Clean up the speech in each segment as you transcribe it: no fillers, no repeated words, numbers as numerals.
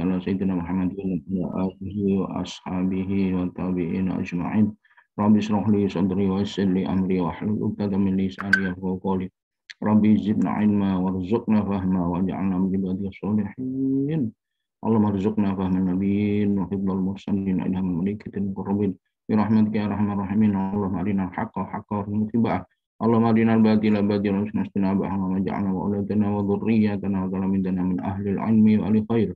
ala sayyidina Muhammadin wa alihi wa ashabihi wa tabi'in ajma'in. Rabbi shrah li sadri wa yassir li amri wa hlul 'uqdatam min lisani yafqahu qawli. Rabbi zidna ilma warzuqna fahma waj'alna min ibadiyas sholihin. Allahumma rzuqna fahman nabiyyin wa hifdzal mursalin ilhaman malaikatil muqarrabin. Bi rahmatika ya arhamar rahimin. Allahumma arina al-haqqa haqqan warzuqna ittiba'ah. Allahumma arina al-batila batilan warzuqna ijtinabah. Allahumma ij'alna wa auladana wa dhurriyyatana wa dhalamina min ahli al-'ilmi wa ahli khair.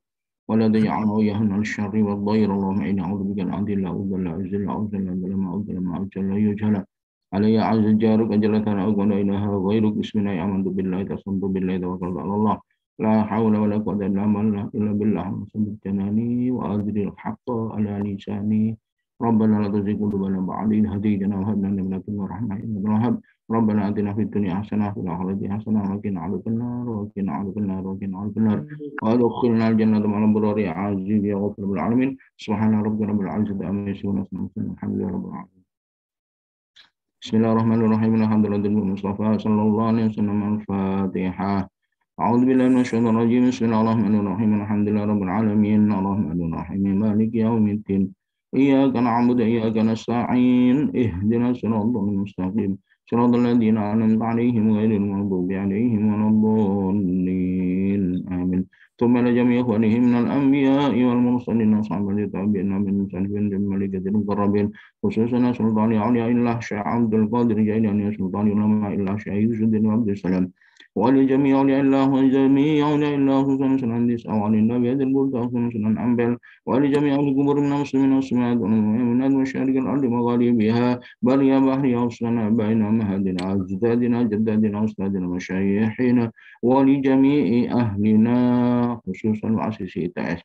Wa la taj'alna yahna al-syarri wad dhair. Allahumma inni a'udzubika min adilla udalla uzilla uzilla dalama udalla ujalla yujhala. Alayya azza jaruk ajalatan wa la ilaha ghairuk. Bismillahi amantu billahi tasamtu billahi tawakkaltu 'ala Allah. La hawla wa la quwwata illa billah. Sabbit janani wa adril haqqa ala lisani. Rabbana la tuzigh qulubana ba'da idh hadaytana wa hab lana min ladunka rahmah innaka antal wahhab. Rabbana atina fid dunya hasanah wa fil akhirati hasanah wa qina adzabannar wa qina adzabannar wa qina adzabannar wa adkhilna al-jannata ma'al abrar ya aziz ya ghafur bil alamin. Subhana rabbika rabbil izzati amma yasifun wa salamun alhamdulillahi rabbil alamin. Bismillahirrahmanirrahim. Alhamdulillahil mustafa sallallahu alaihi wasallam. Al-Fatihah. A'udzu billahi minasyaitonir rajim. Bismillahirrahmanirrahim. Alhamdulillahi rabbil alamin. Arrahmanir rahim. Maliki yaumiddin. Iyyaka na'budu wa iyyaka nasta'in. Ihdinas siratal mustaqim. Siratal ladzina an'amta 'alaihim ghairil maghdubi 'alaihim waladdallin. Amin. ثم لجميع إخوانهم من الأنبياء والمرسلين أصحاب التابعين من المسلمين بالملائكة المقربين خصوصا سلطان أولياء الله شيخ عبد القادر الجيلاني سلطان علماء الله شيخ يوسف بن عبد السلام ولجميع أولياء الله وجميع أولياء الله خصوصا سنن نساء وعلي النبي هذا البلد خصوصا سنن أنبياء ولجميع القبور من المسلمين والسماء والمؤمنات وشارق الأرض مغاربها بل يا بحر أوصلنا بين مهدنا أجدادنا جدادنا أستاذنا مشايخنا ولجميع أهلنا خصوصا مؤسسي ITS.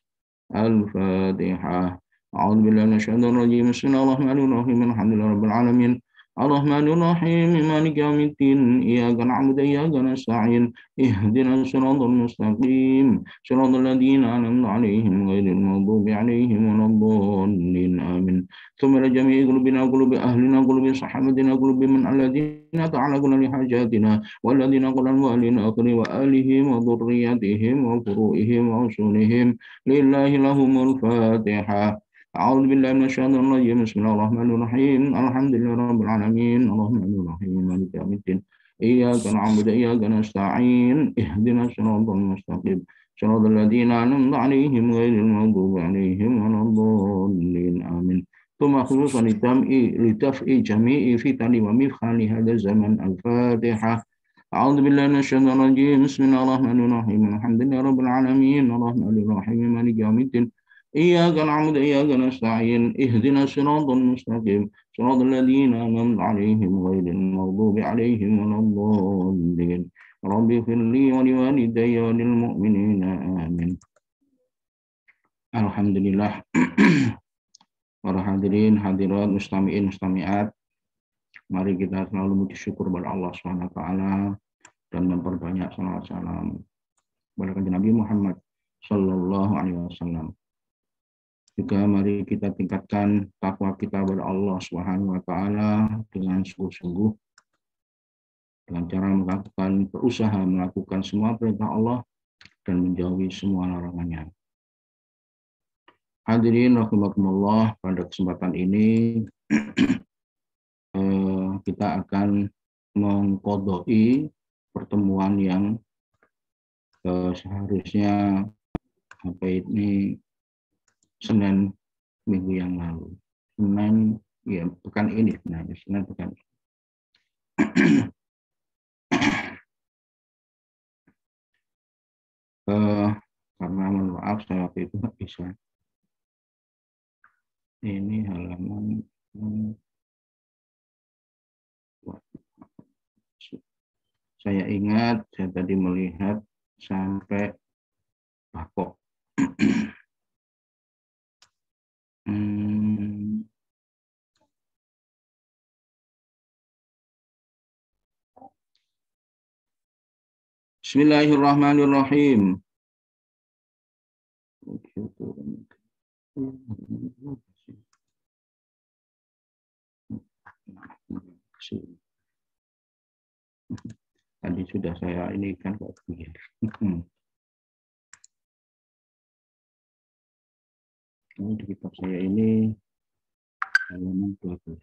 الفاتحة. أعوذ بالله من الشيطان الرجيم. بسم الله الرحمن الرحيم. الحمد لله رب العالمين الرحمن الرحيم مالك يوم الدين إياك نعبد وإياك نستعين اهدنا الصراط المستقيم صراط الذين أنعمت عليهم غير المغضوب عليهم ولا الضالين آمين. ثم لجميع قلوبنا قلوب أهلنا قلوب صحابتنا قلوب من الذين تعلقنا لحاجاتنا والذين قلنا للآخر وآلهم وذرياتهم وفروئهم وأصولهم لله لهم الفاتحة. أعوذ بالله من الشيطان الرجيم. بسم الله الرحمن الرحيم. الحمد لله رب العالمين الرحمن الرحيم مالك يوم الدين إياك نعبد وإياك نستعين اهدنا الصراط المستقيم صراط الذين أنعمت عليهم غير المغضوب عليهم ولا الضالين آمين. ثم خصوصا لدفع جميع فتن ومفخال هذا الزمن. الفاتحة. أعوذ بالله من الشيطان الرجيم. بسم الله الرحمن الرحيم. الحمد لله رب العالمين الرحمن الرحيم مالك يوم الدين إياك نعبد وإياك نستعين اهدنا الصراط المستقيم صراط الذين أنعمت عليهم غير المغضوب عليهم ولا الضالين. رب اغفر لي ولوالدي وللمؤمنين آمين. Alhamdulillah. Para hadirin, hadirat, mustami'in, mustami'at, mari kita selalu memuji syukur kepada Allah SWT dan memperbanyak salawat salam kepada Nabi Muhammad sallallahu alaihi wasallam. Juga mari kita tingkatkan takwa kita kepada Allah Subhanahu wa taala dengan sungguh-sungguh dengan cara berusaha melakukan semua perintah Allah dan menjauhi semua larangannya. Hadirin rahimakumullah, pada kesempatan ini kita akan mengqadai pertemuan yang seharusnya Senin minggu yang lalu. Senin, ya pekan ini sebenarnya, Senin pekan ini. Karena mohon maaf saya waktu itu nggak bisa. Ini halaman saya ingat saya tadi melihat sampai bakok. Bismillahirrahmanirrahim. Tadi sudah saya ini kan Ini di kitab saya ini halaman 12.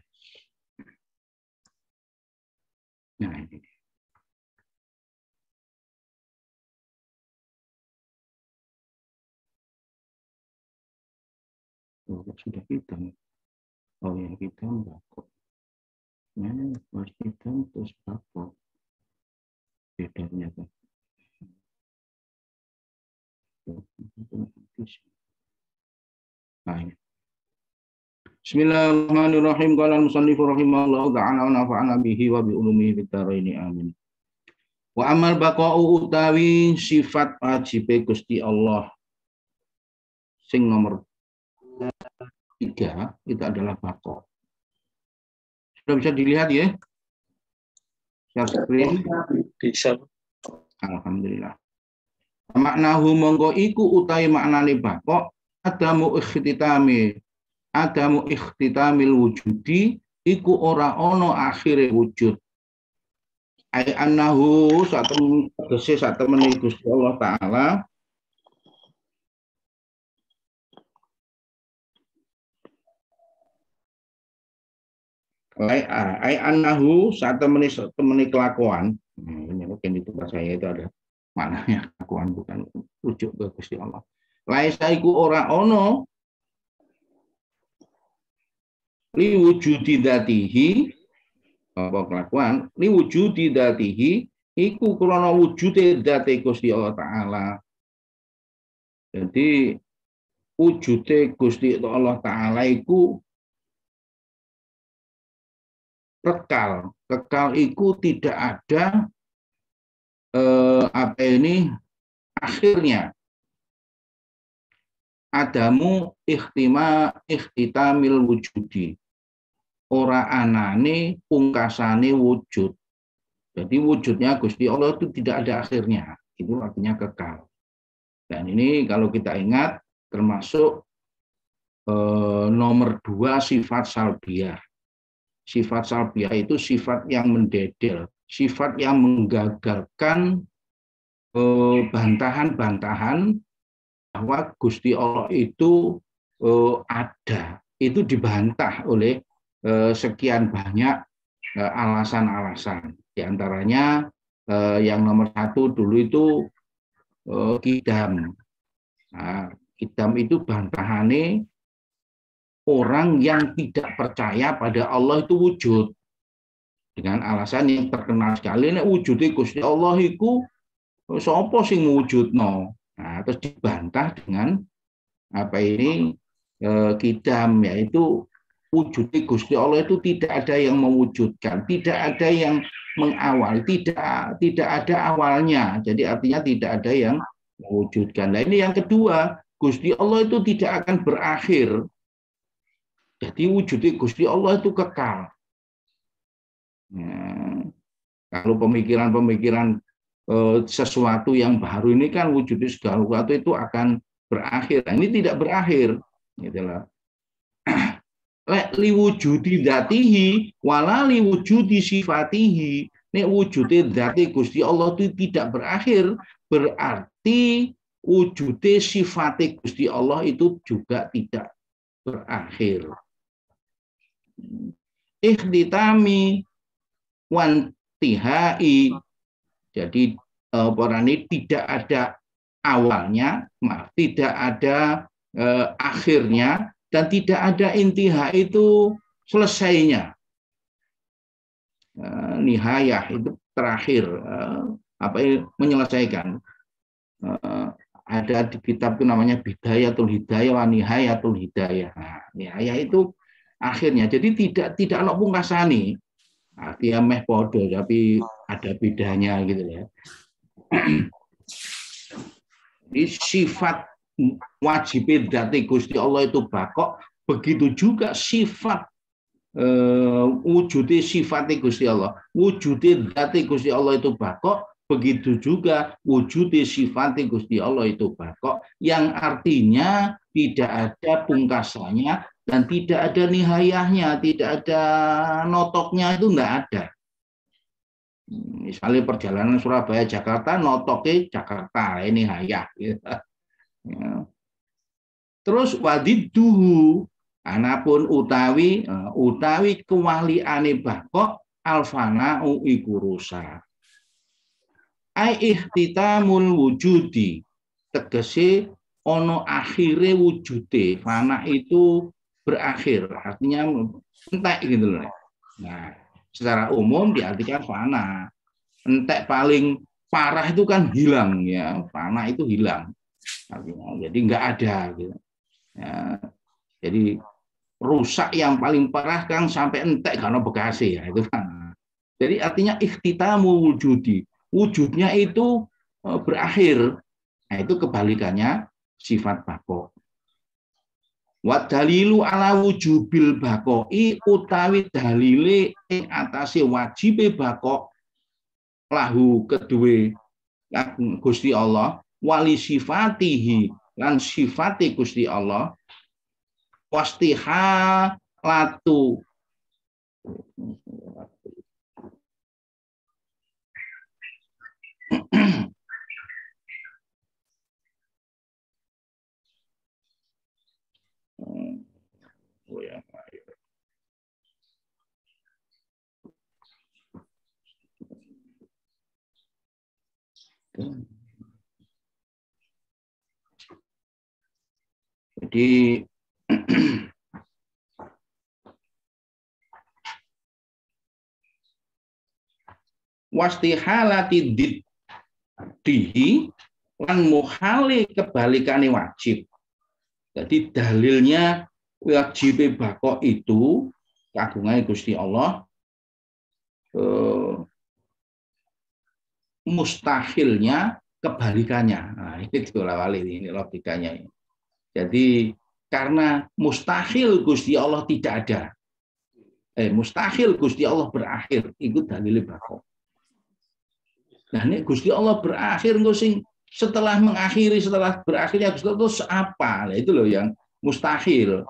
Nah, ini. Oh, sudah hitam. Oh ya, hitam bakok. Nah, pas hitam terus bakok. Bedanya kan. Nah, ini. Bismillahirrahmanirrahim. Qala al-musannif rahimahullahu ta'ala wa nafa'ana bihi wa bi ulumihi fid dharain amin. Wa amal baqa'u utawi sifat wajibe Gusti Allah sing nomor 3 itu adalah baqa. Sudah bisa dilihat ya? Share screen. Bisa. Alhamdulillah. Maknahu monggo iku utawi maknane baqa adamu ikhtitamil wujudi iku ora ono akhire wujud. Ai annahu satemene Gusti Allah taala ai annahu satemene kelakuan. Ini mungkin di tempat saya itu ada maknanya kelakuan bukan rujuk ke Gusti Allah. Laisa iku ora ono li wujudi dzatihi apa kelakuan li wujudi dzatihi iku krana wujude dzate Gusti Allah taala. Jadi wujude Gusti Allah taala iku kekal. Kekal iku tidak ada akhirnya. Adamu ikhtitamil wujudi. Ora anane pungkasane wujud. Jadi wujudnya Gusti Allah itu tidak ada akhirnya. Itu artinya kekal. Dan ini kalau kita ingat termasuk nomor 2 sifat salbiyah. Sifat salbiyah itu sifat yang mendedel, sifat yang menggagalkan bantahan-bantahan bahwa Gusti Allah itu ada. Itu dibantah oleh sekian banyak alasan-alasan. Di antaranya yang nomor 1 dulu itu kidam. Nah, kidam itu bantahane orang yang tidak percaya pada Allah itu wujud. Dengan alasan yang terkenal sekali, nek wujude Gusti Allah iku sapa sing wujudno. Nah, terus dibantah dengan kidam, yaitu wujudnya Gusti Allah itu tidak ada yang mewujudkan, tidak ada yang mengawal, tidak ada awalnya. Jadi artinya tidak ada yang mewujudkan. Nah, ini yang kedua, Gusti Allah itu tidak akan berakhir. Jadi wujudnya Gusti Allah itu kekal. Nah, kalau pemikiran-pemikiran sesuatu yang baru ini kan wujudnya segala sesuatu itu akan berakhir. Nah, ini tidak berakhir, gitulah. Li wujudi dzatihi wala li wujudi sifatihi. Nek wujude dzati Gusti Allah itu tidak berakhir, berarti wujude sifate Gusti Allah itu juga tidak berakhir. Ikhtitami wantihai. Jadi ini tidak ada awalnya, tidak ada akhirnya, dan tidak ada intiha itu selesainya. Nihayah itu terakhir, menyelesaikan. Ada di kitab itu namanya Bidayatul Hidayah wa Nihayatul Hidayah. Nah, nihayah itu akhirnya. Jadi tidak ana pungkasane. Dia meh podo tapi ada bedanya gitu ya. Ini sifat wajib dzati Gusti Allah itu bakok, begitu juga sifat wujudnya sifatnya Gusti Allah, wujudnya dzati Gusti Allah itu bakok, begitu juga wujudnya sifatnya Gusti Allah itu bakok, yang artinya tidak ada pungkasannya dan tidak ada nihayahnya, tidak ada notoknya, itu enggak ada. Misalnya perjalanan Surabaya Jakarta, notoknya Jakarta, ini nihayah gitu. Ya. Terus wadidduhu anapun utawi kewaliane bako alfana'u iku rusak. Ai ihtitamul wujudi tegese ono akhire wujude, fana itu berakhir, artinya entek gitu loh. Nah, secara umum diartikan fana. Entek paling parah itu kan hilang ya, fana itu hilang. Artinya, jadi enggak ada gitu. Ya, jadi rusak yang paling parah kan sampai entek karena bekasi ya itu fana. Jadi artinya ikhtitamul wujudi. Wujudnya itu berakhir. Nah, itu kebalikannya sifat bako. Wa dalilu ala wujubil bakoi utawi dalile ing atase wajibe bako lahu kedue Gusti Allah wali sifatihi lan sifati Gusti Allah wastihalatu jadi wastihalati diddihi lan muhali kebalikane wajib. Jadi dalilnya wajib bako itu kagungan Gusti Allah mustahilnya kebalikannya. Nah, itu wali ini logikanya. Jadi karena mustahil Gusti Allah tidak ada. Mustahil Gusti Allah berakhir, itu dalil bako. Nah, ini Gusti Allah berakhir setelah mengakhiri, setelah berakhirnya Gusti Allah itu apa? Nah, itu loh yang mustahil.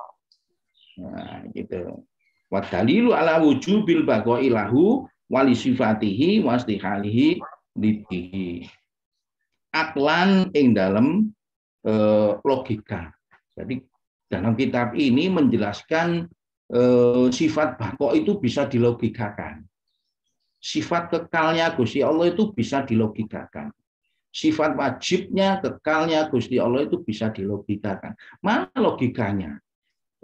Nah, gitu. Wa dalilu ala wujubil baqa'i lahu wali sifatihi wastihalihi liddihi. Aklan ing dalam logika. Jadi dalam kitab ini menjelaskan sifat bako itu bisa dilogikakan. Sifat kekalnya Gusti Allah itu bisa dilogikakan. Sifat wajibnya, kekalnya Gusti Allah itu bisa dilogikakan. Mana logikanya?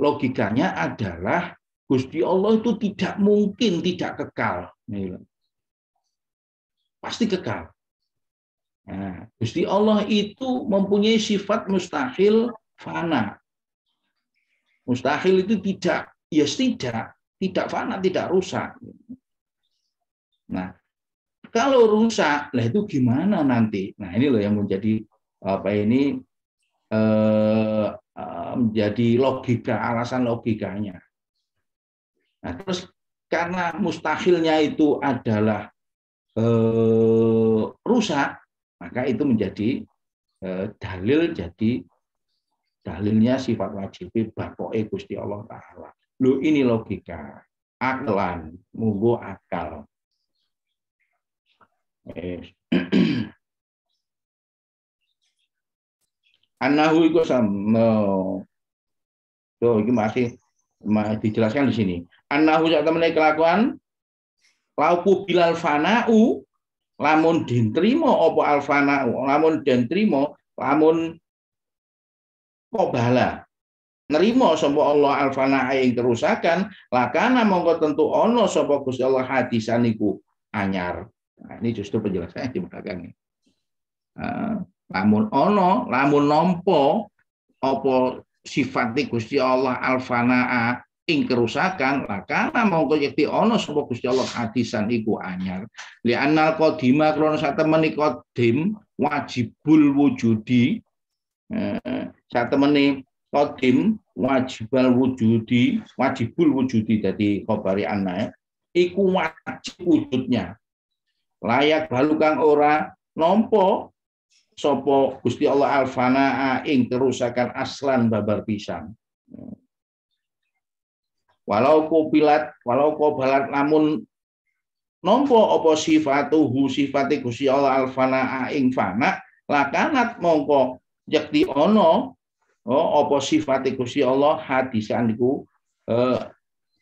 Logikanya adalah Gusti Allah itu tidak mungkin tidak kekal. Pasti kekal. Nah, Gusti Allah itu mempunyai sifat mustahil fana. Mustahil itu tidak, ya tidak fana, tidak rusak. Nah, kalau rusak, lah itu gimana nanti? Nah, ini loh yang menjadi menjadi logika, alasan logikanya. Nah, terus karena mustahilnya itu adalah rusak, maka itu menjadi dalil, jadi dalilnya sifat wajib bakoe Gusti Allah Ta'ala. Loh, ini logika, aklan, munggo akal. Anahu iku sama. Tuh, ini masih dijelaskan di sini. Anahu sak temene kelakuan lauku bilal fana'u lamun den trimo apa al fana'u lamun den trimo lamun qobala nerimo sapa Allah al fana'a ing kerusakan lakana mongko tentu ana sapa Gusti Allah hadisan iku anyar. Nah, ini justru penjelasannya di belakang ini. Lamun ono, lamun nompo apa sifat Gusti Allah al-fana'a ing kerusakan, lakana mongko yekti ono sapa Gusti Allah hadisan iku anyar. Li annal qadima krana satemene qadim wajibul wujudi. Satemene qadim wajibul wujudi dadi khabari anna iku wajib wujudnya. Layak balu kang ora nompo sopo Gusti Allah al-fana'a ing kerusakan aslan babar pisan. Walau kobalat namun nompo apa sifatuhu sifate Gusti Allah al-fana'a ing fana lakanat mongko yakti ono apa sifate Gusti Allah hadisan niku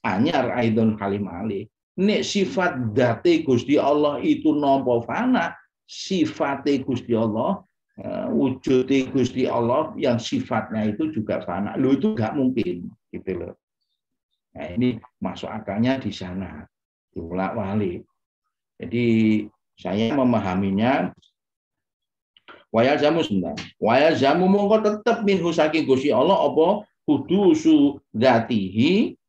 anyar aidon kalimali. Nek sifat dzate Gusti Allah itu nampa fana, sifate Gusti Allah wujude Gusti Allah yang sifatnya itu juga fana. Lu itu nggak mungkin gitu loh. Nah, ini masuk akalnya di sana. Diulak-walik. Jadi saya memahaminya wayal jamu sebentar. Wayal jamu mongko tetep minhu saking Gusti Allah apa kudusu dzatihi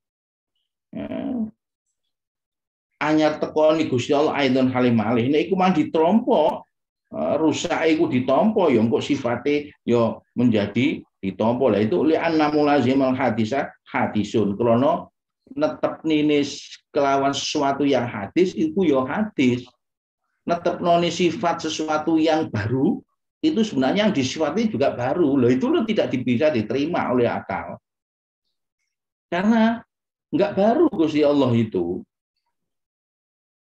anyar tekoni Gusti Allah aidon halim alih. Nek iku mang ditompo rusak iku ditompo ya engko sifate ya menjadi ditompo. Lah itu li anna mulazimal hadisa hadisun. Krana netep ninis kelawan sesuatu yang hadis itu ya hadis. Netep noni sifat sesuatu yang baru itu sebenarnya yang disifati juga baru. Loh itu loh tidak bisa diterima oleh akal. Karena enggak baru Gusti Allah itu.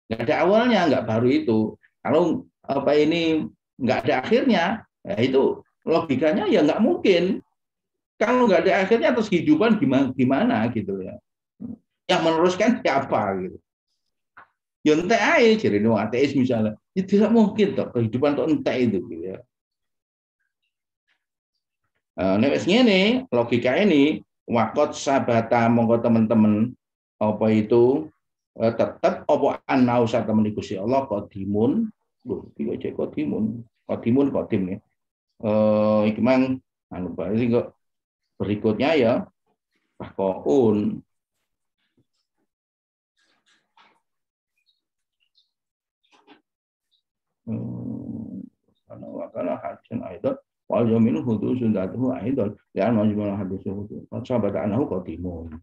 Enggak ada awalnya, enggak baru itu. Kalau apa ini enggak ada akhirnya, ya itu logikanya ya enggak mungkin. Kalau enggak ada akhirnya terus kehidupan gimana gitu ya. Yang meneruskan siapa gitu. Ya entek aja jadi ateis misalnya. Ya tidak mungkin toh kehidupan toh entek itu gitu ya. Nek wis ngene, logika ini wakot sabata monggo teman-teman apa itu tetap apa annau satemen Gusti Allah qadimun. Lho, iki aja qadimun. Qadimun qadim ya. Iki mang anu bali kok berikutnya ya faqaun. Karena wakala hajun aidan wal yaminu hudusun datuhu aidan ya majmul hadisu hudus sahabat anahu qadimun.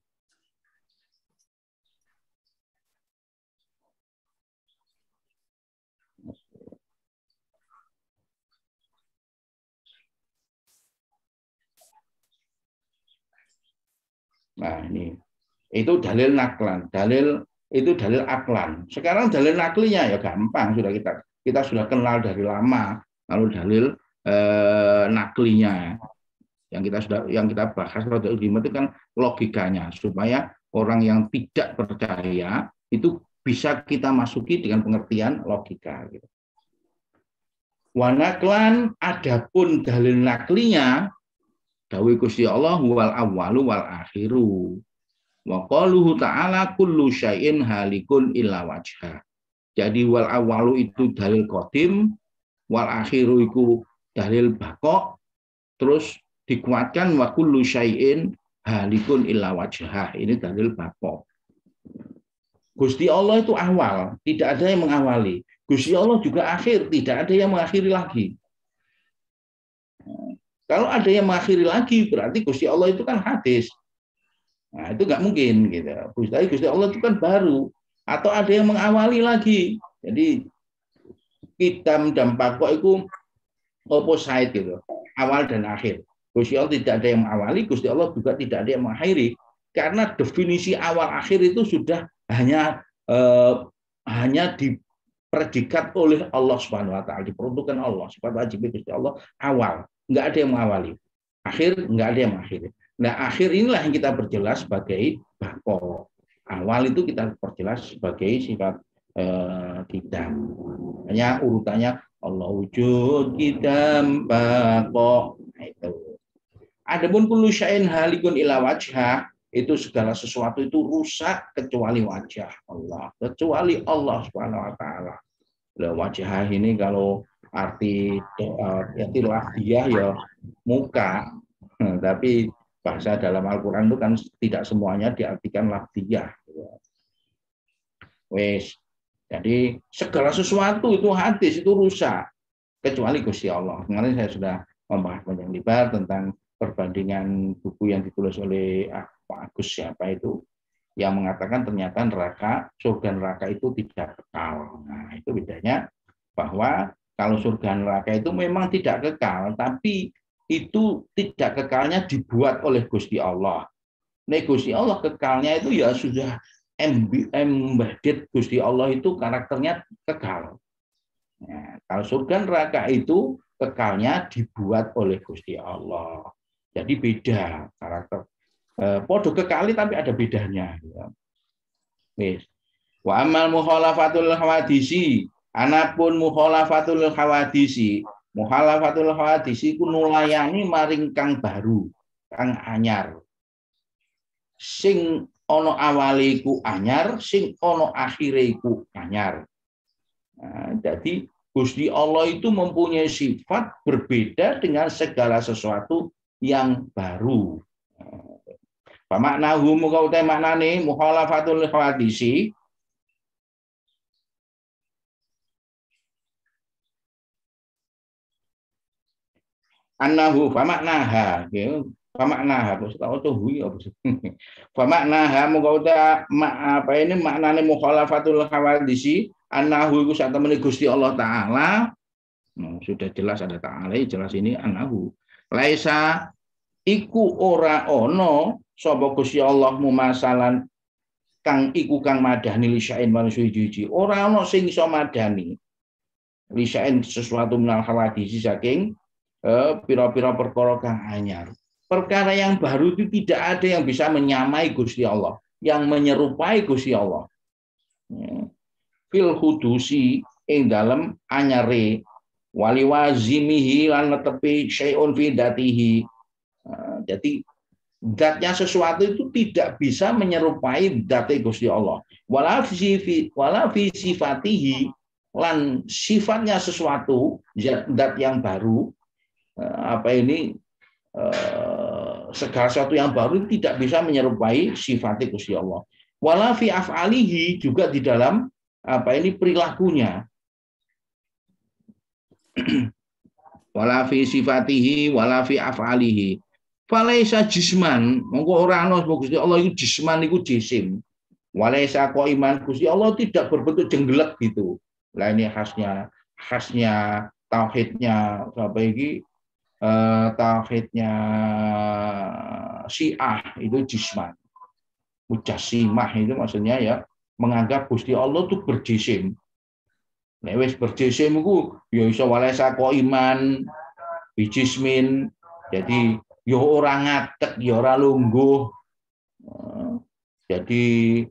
Nah, ini itu dalil naklan, dalil itu dalil aklan. Sekarang dalil naklinya ya gampang, sudah kita sudah kenal dari lama. Lalu dalil naklinya yang kita bahas pada ultima itu kan logikanya supaya orang yang tidak percaya itu bisa kita masuki dengan pengertian logika. Gitu. Wanaklan adapun dalil naklinya dawuh Gusti Allah wal awwalu wal akhiru. Wa qaluhu ta'ala kullu syai'in halikun illa wajha. Jadi wal awalu itu dalil qadim, wal akhiru itu dalil baqo, terus dikuatkan wa kullu syai'in halikun illa wajha. Ini dalil baqo. Gusti Allah itu awal, tidak ada yang mengawali. Gusti Allah juga akhir, tidak ada yang mengakhiri lagi. Kalau ada yang mengakhiri lagi, berarti Gusti Allah itu kan hadis. Nah, itu nggak mungkin gitu. Gusti Allah itu kan baru atau ada yang mengawali lagi. Jadi kitam dan pokok itu opposite gitu. Awal dan akhir. Gusti Allah tidak ada yang mengawali, Gusti Allah juga tidak ada yang mengakhiri. Karena definisi awal akhir itu sudah hanya dipredikat oleh Allah Subhanahu wa taala, diperuntukkan Allah. Sifat wajib Gusti Allah awal, nggak ada yang mengawali. Akhir nggak ada yang mengakhiri. Nah, akhir inilah yang kita perjelas sebagai bako. Awal itu kita perjelas sebagai sifat kidam. Hanya urutannya Allah wujud kidam bako. Nah, itu. Adapun kullu syai'in halikun ila wajhah, itu segala sesuatu itu rusak kecuali wajah Allah, kecuali Allah Subhanahu wa taala. Wajah ini kalau arti lafziyah ya muka, tapi bahasa dalam Al-Quran itu kan tidak semuanya diartikan lafziyah. Wes, jadi segala sesuatu itu hadis itu rusak kecuali Gusti Allah. Kemarin saya sudah membahas panjang lebar tentang perbandingan buku yang ditulis oleh Pak Agus siapa itu yang mengatakan ternyata surga neraka itu tidak kekal. Nah, itu bedanya bahwa kalau surga neraka itu memang tidak kekal, tapi itu tidak kekalnya dibuat oleh Gusti Allah. Nek Gusti Allah kekalnya itu ya sudah embedded Gusti Allah itu karakternya kekal. Nah, kalau surga neraka itu kekalnya dibuat oleh Gusti Allah. Jadi beda karakter. Podo kekali tapi ada bedanya. Wis. Wa amal mukhalafatul hawadisi, anapun mukhalafatul hawadisi, mukhalafatul hawadisi ku nulayani maring kang baru, kang anyar. Sing ono awale iku anyar, sing ono akhire iku anyar. Nah, jadi Gusti Allah itu mempunyai sifat berbeda dengan segala sesuatu yang baru. Pamaknahu muka utai maknane mukhalafatul hawadisi. Annahu famaknaha, famaknaha, tahu tuh hui apa sih? Famaknaha muka utai apa ini maknane mukhalafatul hawadisi. Annahu itu saat temani Gusti Allah Ta'ala. Sudah jelas ada Ta'ala, jelas ini annahu. Laisa iku ora ono sapa Gusti Allah mumasalan kang iku kang madani lisain manusia jiji. Ora ono sing iso madani lisain sesuatu minal hawadisi saking pira-pira perkara kang anyar. Perkara yang baru itu tidak ada yang bisa menyamai Gusti Allah, yang menyerupai Gusti Allah. Fil hudusi ing dalem anyare wali wazimihi lan netepi syai'un fi datihi. Jadi zatnya sesuatu itu tidak bisa menyerupai zat Gusti Allah. Wala fi sifatihi lan sifatnya sesuatu zat yang baru segala sesuatu yang baru tidak bisa menyerupai sifat Gusti Allah. Wala fi af'alihi juga di dalam perilakunya. Wala fi sifatihi wala fi af'alihi. Falaisa jisman, mongko ora ana Gusti Allah itu jisman iku jisim. Walaisa qaiman, Gusti Allah tidak berbentuk jenggelek gitu. Lah ini khasnya tauhidnya apa iki? Tauhidnya Syiah itu jisman. Mujassimah itu maksudnya ya menganggap Gusti Allah itu berjisim. Nek wis berjisim iku ya iso walaisa qaiman bijismin. Jadi ya ora ngatek, ya ora lungguh. Jadi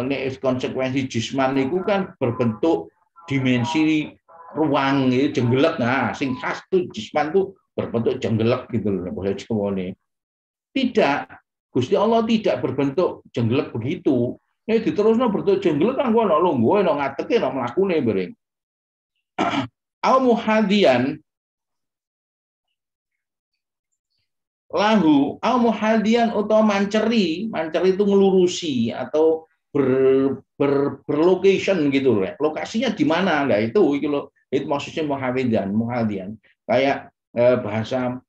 nek konsekuensi jisman itu kan berbentuk dimensi ruang itu jenggelek. Nah, sing khas tuh jisman tuh berbentuk jenggelek gitu loh bahasa Jawa ini. Tidak, Gusti Allah tidak berbentuk jenggelek begitu. Nek diterusno berbentuk jenggelek kan gua ono lungguh, ono ngateke, ono mlakune bareng. Au muhadian lahu au muhadian atau manceri itu ngelurusi atau berlocation gitu loh. Lokasinya di mana? Nah itu maksudnya muhadian. Kayak bahasa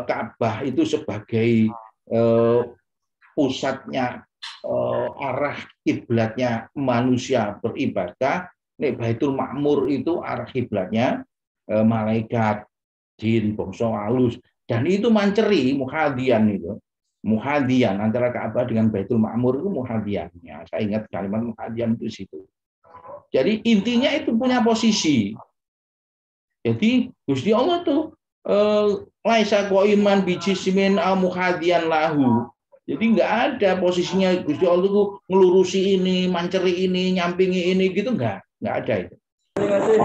Ka'bah itu sebagai pusatnya arah kiblatnya manusia beribadah. Nek Baitul Ma'mur itu arah kiblatnya malaikat, jin, bangsa halus. Dan itu manceri muhadian itu. Muhadian antara Ka'bah dengan Baitul Ma'mur itu muhadian. Ya, saya ingat kalimat muhadian itu situ. Jadi intinya itu punya posisi. Jadi Gusti Allah tuh laisa qaiman bijismin au muhadian lahu. Jadi enggak ada posisinya Gusti Allah itu ngelurusi ini, manceri ini, nyampingi ini gitu enggak ada itu.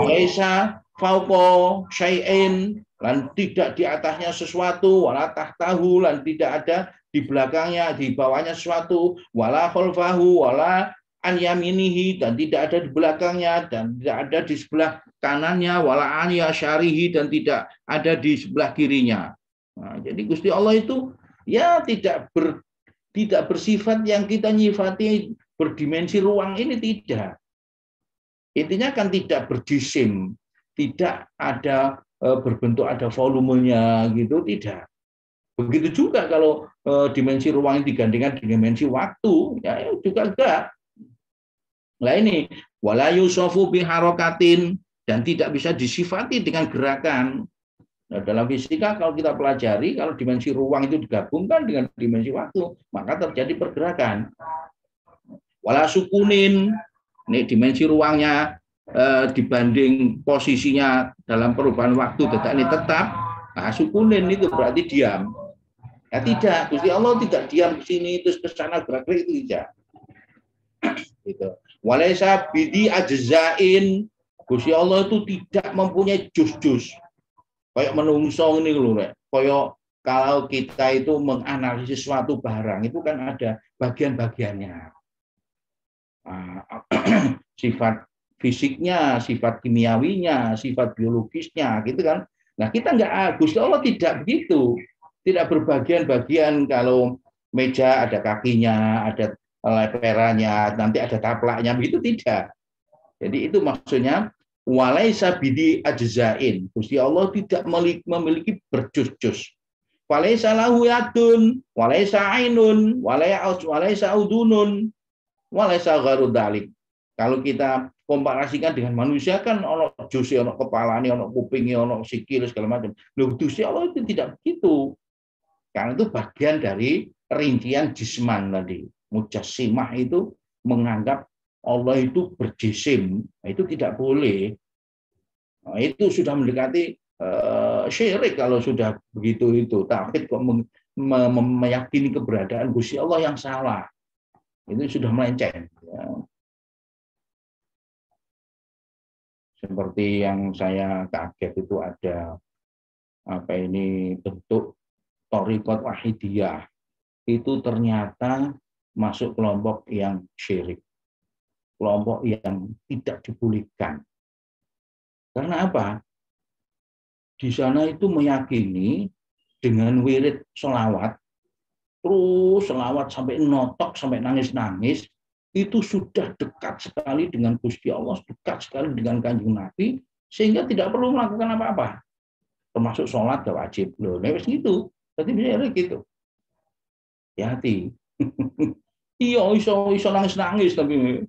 Laisa fauqa syai'in lan tidak di atasnya sesuatu, wala tahtahu lan tidak ada di belakangnya, di bawahnya sesuatu, wala khalfahu wala an yaminihi dan tidak ada di belakangnya dan tidak ada di sebelah kanannya, wala an yasyarihi dan tidak ada di sebelah kirinya. Nah, jadi Gusti Allah itu ya tidak bersifat yang kita nyifati berdimensi ruang ini tidak. Intinya kan tidak berjisim, tidak ada berbentuk ada volumenya gitu, tidak. Begitu juga kalau dimensi ruang digandingkan dengan dimensi waktu, ya juga enggak. Nah ini wala yusofu biharokatin dan tidak bisa disifati dengan gerakan. Nah, dalam fisika kalau kita pelajari kalau dimensi ruang itu digabungkan dengan dimensi waktu, maka terjadi pergerakan. Wala sukunin, ini dimensi ruangnya dibanding posisinya dalam perubahan waktu ini tetap Nah, sukunin itu berarti diam. Ya tidak, Gusti Allah tidak diam di sini terus ke sana gerak-gerik itu tidak. Gitu. Walaisa bidi ajzain. Gusti Allah itu tidak mempunyai jus-jus. Kayak menungso ini loh, Rek. Kayak kalau kita itu menganalisis suatu barang itu kan ada bagian-bagiannya. Sifat fisiknya, sifat kimiawinya, sifat biologisnya, gitu kan. Nah, kita nggak, Gusti Allah tidak begitu. Tidak berbagian-bagian, kalau meja ada kakinya, ada leperannya, nanti ada taplaknya, begitu tidak. Jadi itu maksudnya walaisa bidi ajzain. Gusti Allah tidak memiliki berjus-jus. Walaisa lahu yadun, walaisa ainun, walaisa udunun, walaisa gharu dalik. Kalau kita komparasikan dengan manusia kan ono jus, ono kepalanya, ono kupingnya, ono sikil segala macam. Loh, Gusti Allah itu tidak begitu. Karena itu bagian dari rincian jisman tadi. Mujassimah itu menganggap Allah itu berjisim. Nah, itu tidak boleh. Nah, itu sudah mendekati syirik kalau sudah begitu itu. Tauhid kok meyakini keberadaan Gusti Allah yang salah. Itu sudah melenceng. Ya. Seperti yang saya kaget itu ada apa ini bentuk Thariqat Wahidiyah. Itu ternyata masuk kelompok yang syirik. Kelompok yang tidak dibolehkan. Karena apa? Di sana itu meyakini dengan wirid sholawat, terus sholawat sampai notok, sampai nangis-nangis, itu sudah dekat sekali dengan Gusti Allah, dekat sekali dengan Kanjeng Nabi, sehingga tidak perlu melakukan apa-apa. Termasuk sholat gak wajib. Loh, lewat gitu. Jadi bisa gitu. Hati-hati. Iya, iso nangis-nangis, tapi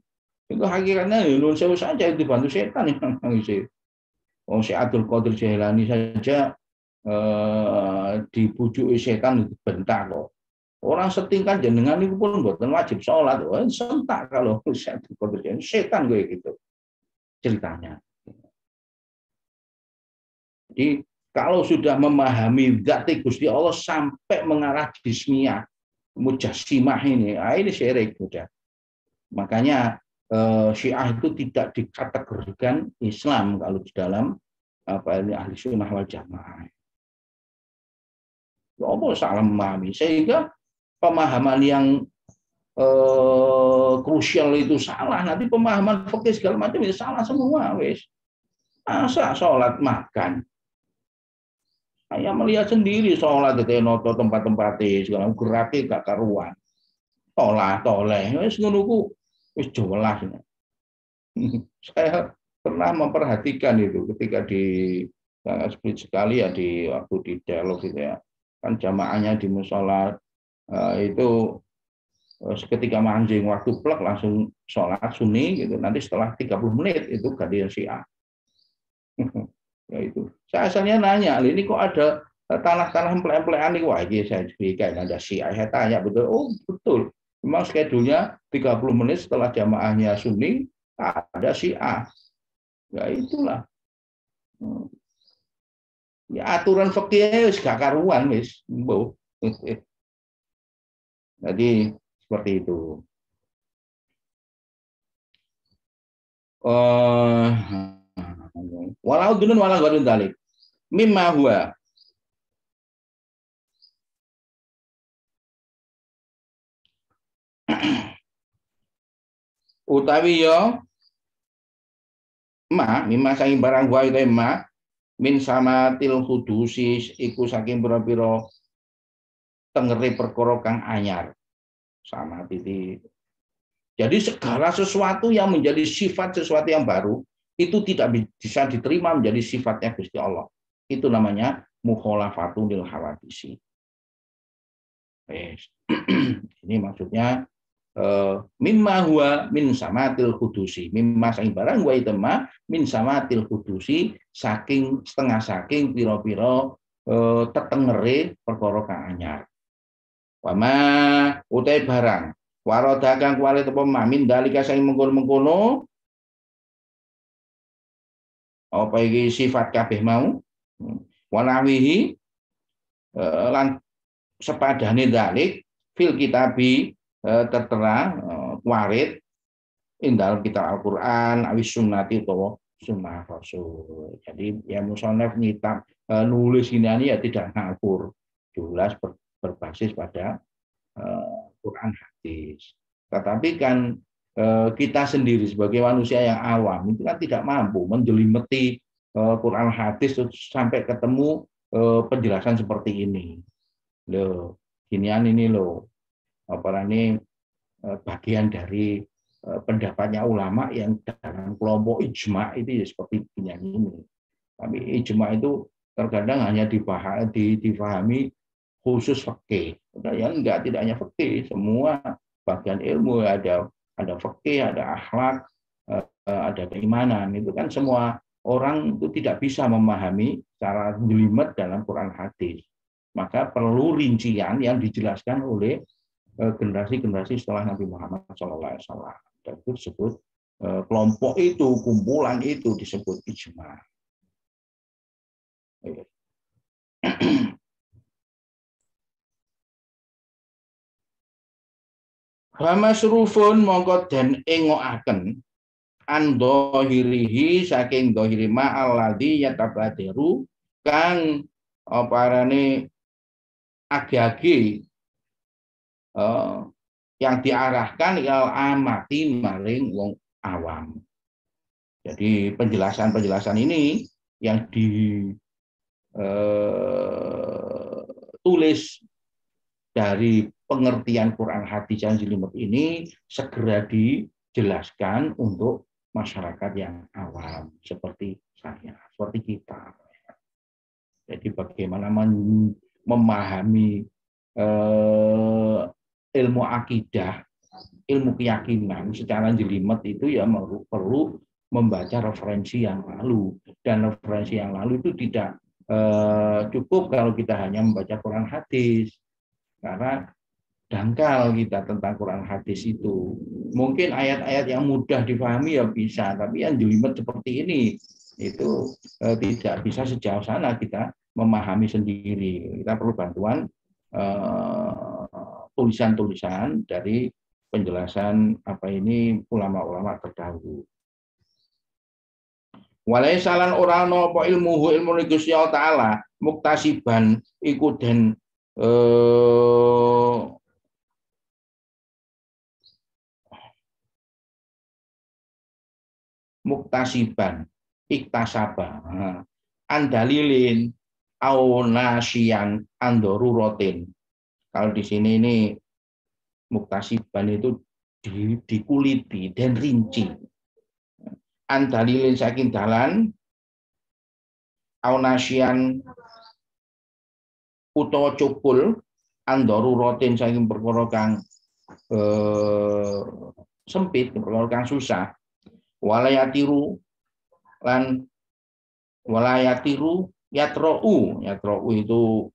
itu hakikatnya nun sewu saja itu dibantu setan yang nangis. Oh, si Abdul Qadir Jailani saja dibujuki setan dibentak kok. Orang setingkat jenengan itu pun buatan wajib sholat. Oh, sentak kalau si Abdul Qadir Jailani. Setan gue gitu ceritanya. Jadi kalau sudah memahami zat Gusti Allah sampai mengarah jismiyah, mujassimah ini syirik sudah. Makanya Syiah itu tidak dikategorikan Islam kalau di dalam apa ini ahli sunnah wal jamaah. Apa salah memahami sehingga pemahaman yang krusial itu salah, nanti pemahaman fikih segala macam itu salah semua wes. Masa sholat makan? Saya melihat sendiri sholat itu noto tempat-tempatnya segala geraknya gak karuan. Toleh, wes ngono wis jelas. Saya pernah memperhatikan itu ketika sangat sekali ya di waktu di dialog gitu ya. Kan jamaahnya di musola itu ketika mancing waktu plek langsung sholat sunni gitu. Nanti setelah 30 menit itu ganti Syiah. Ya itu. Saya asalnya nanya, ini kok ada tanah-tanah emplean-emplean nih, wah ini saya kayak ada Syiah. Saya tanya betul, oh betul. Memang schedule-nya 30 menit setelah jamaahnya sunni ada Syiah. Ya itulah. Ya aturan fikih wis gak karuan wis. Jadi seperti itu. Walau dunun walau gadun dalik. Mimma huwa. Utawi yo mimma saking barang gua itu min sama til hudusi iku saking pira-pira tengeri perkara kang anyar. Sama titik. Jadi segala sesuatu yang menjadi sifat sesuatu yang baru itu tidak bisa diterima menjadi sifatnya Gusti Allah. Itu namanya mukhalafatun lil hawadisi. Ini maksudnya mimma huwa min samatil kudusi, mimma saking barang wa itema min samatil kudusi saking setengah saking pira-pira tetengere perkara kang anyar. Wama utai barang waroda kang kuali tepo mamin dalika saking mengkono-mengkono apa iki sifat kabeh mau Wanawihi lan sepadane dalik fil kitabi tertera warid indal kitab Al-Qur'an awis sunnati utawa sunnah Rasul. Jadi ya musonef nyitam nulis ini ya tidak ngapur, jelas berbasis pada Quran hadis. Tetapi kan kita sendiri sebagai manusia yang awam itu kan tidak mampu menjelimeti Quran hadis sampai ketemu penjelasan seperti ini. Loh, ginian ini loh, apa ini bagian dari pendapatnya ulama yang dalam kelompok ijma itu ya seperti ini. Tapi ijma itu terkadang hanya dipahami khusus fikih. Ya enggak, tidak hanya fikih, semua bagian ilmu ada fikih, ada akhlak, ada keimanan. Itu kan semua orang itu tidak bisa memahami secara jelimet dalam Quran hadis. Maka perlu rincian yang dijelaskan oleh generasi-generasi setelah Nabi Muhammad SAW. Dan itu disebut kelompok itu, kumpulan itu disebut ijma. Hamasrufun mongko den engokaken an dhahirihi saking dhahiri ma alladzi yatabadiru kang oparane age-age yang diarahkan ilal amati maring wong awam. Jadi penjelasan-penjelasan ini yang ditulis dari pengertian Quran hadis yang jelimet ini segera dijelaskan untuk masyarakat yang awam seperti saya, seperti kita. Jadi bagaimana memahami ilmu akidah, ilmu keyakinan secara jelimet itu ya perlu membaca referensi yang lalu, dan referensi yang lalu itu tidak cukup kalau kita hanya membaca Quran hadis, karena dangkal kita tentang Quran hadis itu. Mungkin ayat-ayat yang mudah dipahami ya bisa, tapi yang jelimet seperti ini itu tidak bisa sejauh sana kita memahami sendiri. Kita perlu bantuan tulisan-tulisan dari penjelasan ulama-ulama terdahulu. Walaisalan ora ana apa ilmuhu ilmu Gusti Allah taala muktasiban iku den muktasiban iktasaba andalilin au nasyian andoruratin. Kalau di sini ini muktasiban itu dikuliti dan rinci. Andalilin saking dalan au nasyian utawa cukul andoruratin saking perkara kang sempit, perkara kang susah. Walayatiru lan walayatiru yatrou itu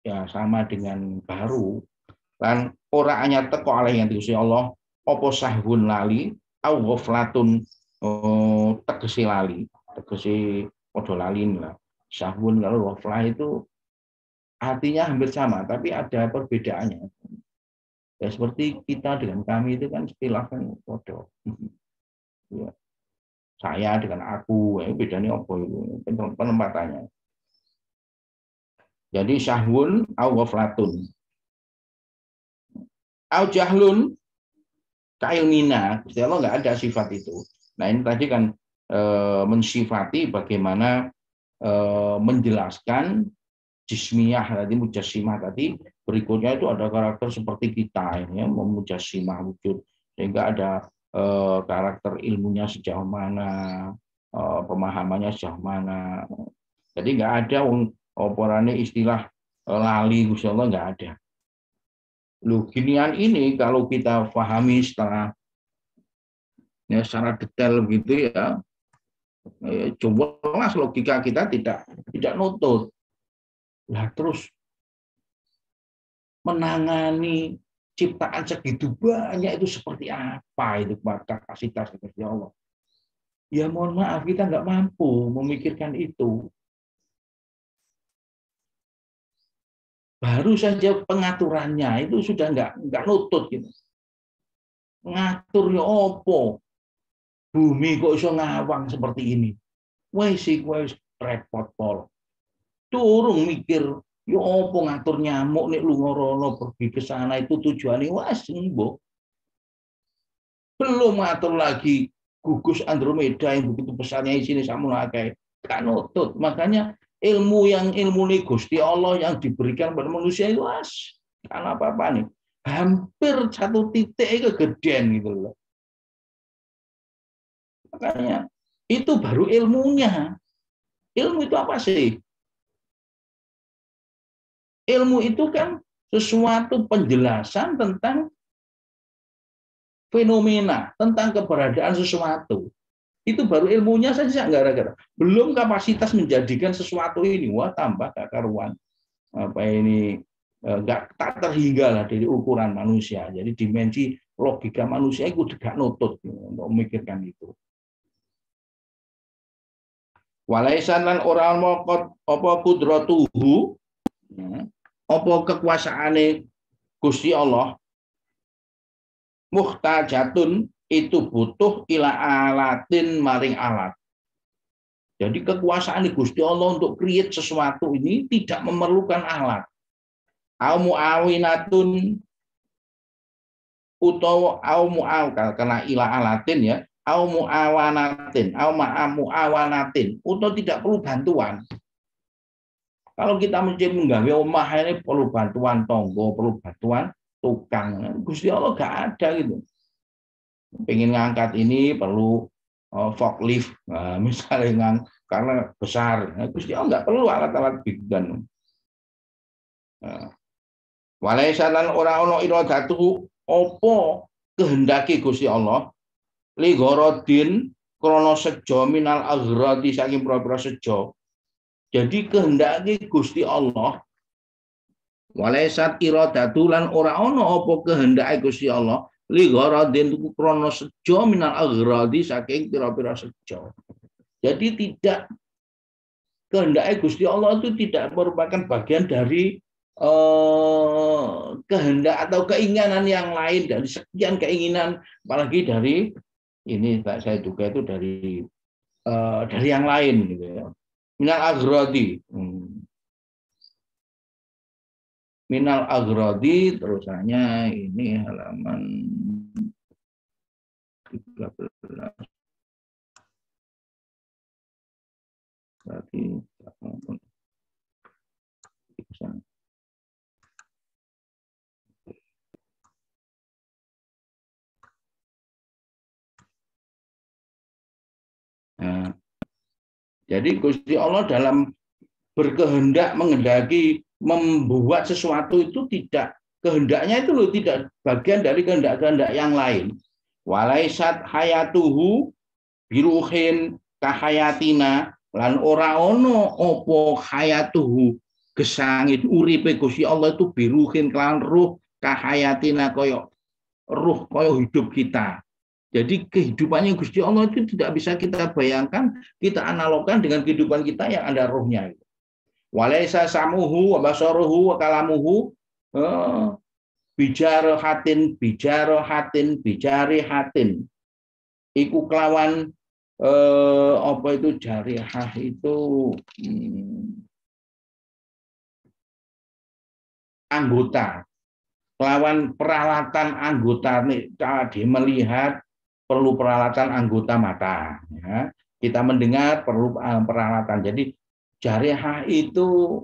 ya sama dengan baru, lan ora anyar teko alih yang Gusti Allah apa sahun lali au ghaflatun tegese lali, tegese padha lalin lah. Sahun kalau ghaflah itu artinya hampir sama tapi ada perbedaannya. Ya seperti kita dengan kami itu kan istilah kan padha. Ya. Saya dengan aku, bedanya apa itu? Penempatannya. Jadi syahwun au ghaflatun. Au jahlun kailmina. Gusti Allah nggak ada sifat itu. Nah ini tadi kan mensifati bagaimana menjelaskan jismiyah tadi, mujassimah tadi. Berikutnya itu ada karakter seperti kita ini ya, mujassimah wujud, sehingga ada karakter ilmunya sejauh mana, pemahamannya sejauh mana. Jadi nggak ada oporane istilah lali Gusti Allah, nggak ada. Loh, ginian ini kalau kita pahami secara detail gitu ya, jelas logika kita tidak nutut. Nah terus menangani ciptaan segitu banyak itu seperti apa itu kapasitas Gusti Allah? Ya mohon maaf kita nggak mampu memikirkan itu. Baru saja pengaturannya itu sudah nggak nutut gitu. Ngatur ya opo. Bumi kok iso ngawang seperti ini. Wes repot pol. Turung mikir ya opo ngatur nyamuk nek lu ngorono pergi ke sana itu tujuannya wes sembuh. Belum ngatur lagi gugus Andromeda yang begitu besarnya isinya samuna akeh. Kan nutut. Makanya ilmu Gusti Allah yang diberikan pada manusia itu kan apa-apa nih. Hampir satu titik kegedean gitu loh. Makanya itu baru ilmunya. Ilmu itu apa sih? Ilmu itu kan sesuatu penjelasan tentang fenomena, tentang keberadaan sesuatu. Itu baru ilmunya saja gara-gara. Belum kapasitas menjadikan sesuatu ini. Wah, tambah gak karuan. Apa ini nggak tak terhingga lah dari ukuran manusia. Jadi dimensi logika manusia itu tidak nutut untuk memikirkan itu. Walaisan lan ora mokot apa kudratuhu, apa kekuasaane Gusti Allah, muhtajatun itu butuh ila alatin maring alat. Jadi kekuasaan Gusti Allah untuk create sesuatu ini tidak memerlukan alat. Au muawinatun utawa au muaw karena ila alatin ya, au muawanatin, au muawanatin, utawa tidak perlu bantuan. Kalau kita mesti menggawe omah ini perlu bantuan tonggo, perlu bantuan tukang. Gusti Allah gak ada gitu. Pengen ngangkat ini perlu forklift, misalnya karena besar. Gusti Allah nggak perlu alat-alat bidan. Walaisalan ora-ora iradatu opo kehendaki Gusti Allah li gorodin krono sejo minal aghradi saking pira-pira sejo. Jadi kehendaki Gusti Allah walaisat iradatu lan ora ono opo kehendaki Gusti Allah li gorodin krono sejo minal aghradi saking pira-pira sejo. Jadi tidak kehendaki Gusti Allah itu tidak merupakan bagian dari kehendak atau keinginan yang lain dari sekian keinginan, apalagi dari ini saya duga itu dari yang lain gitu ya. Minal agrodi, minal agrodi terusannya ini halaman 13 berarti nah, jadi Gusti Allah dalam berkehendak menghendaki membuat sesuatu itu tidak kehendaknya itu loh tidak bagian dari kehendak-kehendak yang lain. Walaisat hayatuhu biruhin kahayatina lan ora ono opo hayatuhu gesangit uripe Gusti Allah itu biruhin kelan ruh kahayatina koyo ruh koyo hidup kita. Jadi kehidupannya Gusti Allah itu tidak bisa kita bayangkan, kita analogkan dengan kehidupan kita yang ada ruhnya. Walaisa samuhu wa basaruhu wa kalamuhu bijaro hatin iku kelawan apa itu jarihah itu anggota, kelawan peralatan anggota nih dia melihat perlu peralatan anggota mata ya. Kita mendengar perlu peralatan. Jadi jarihah itu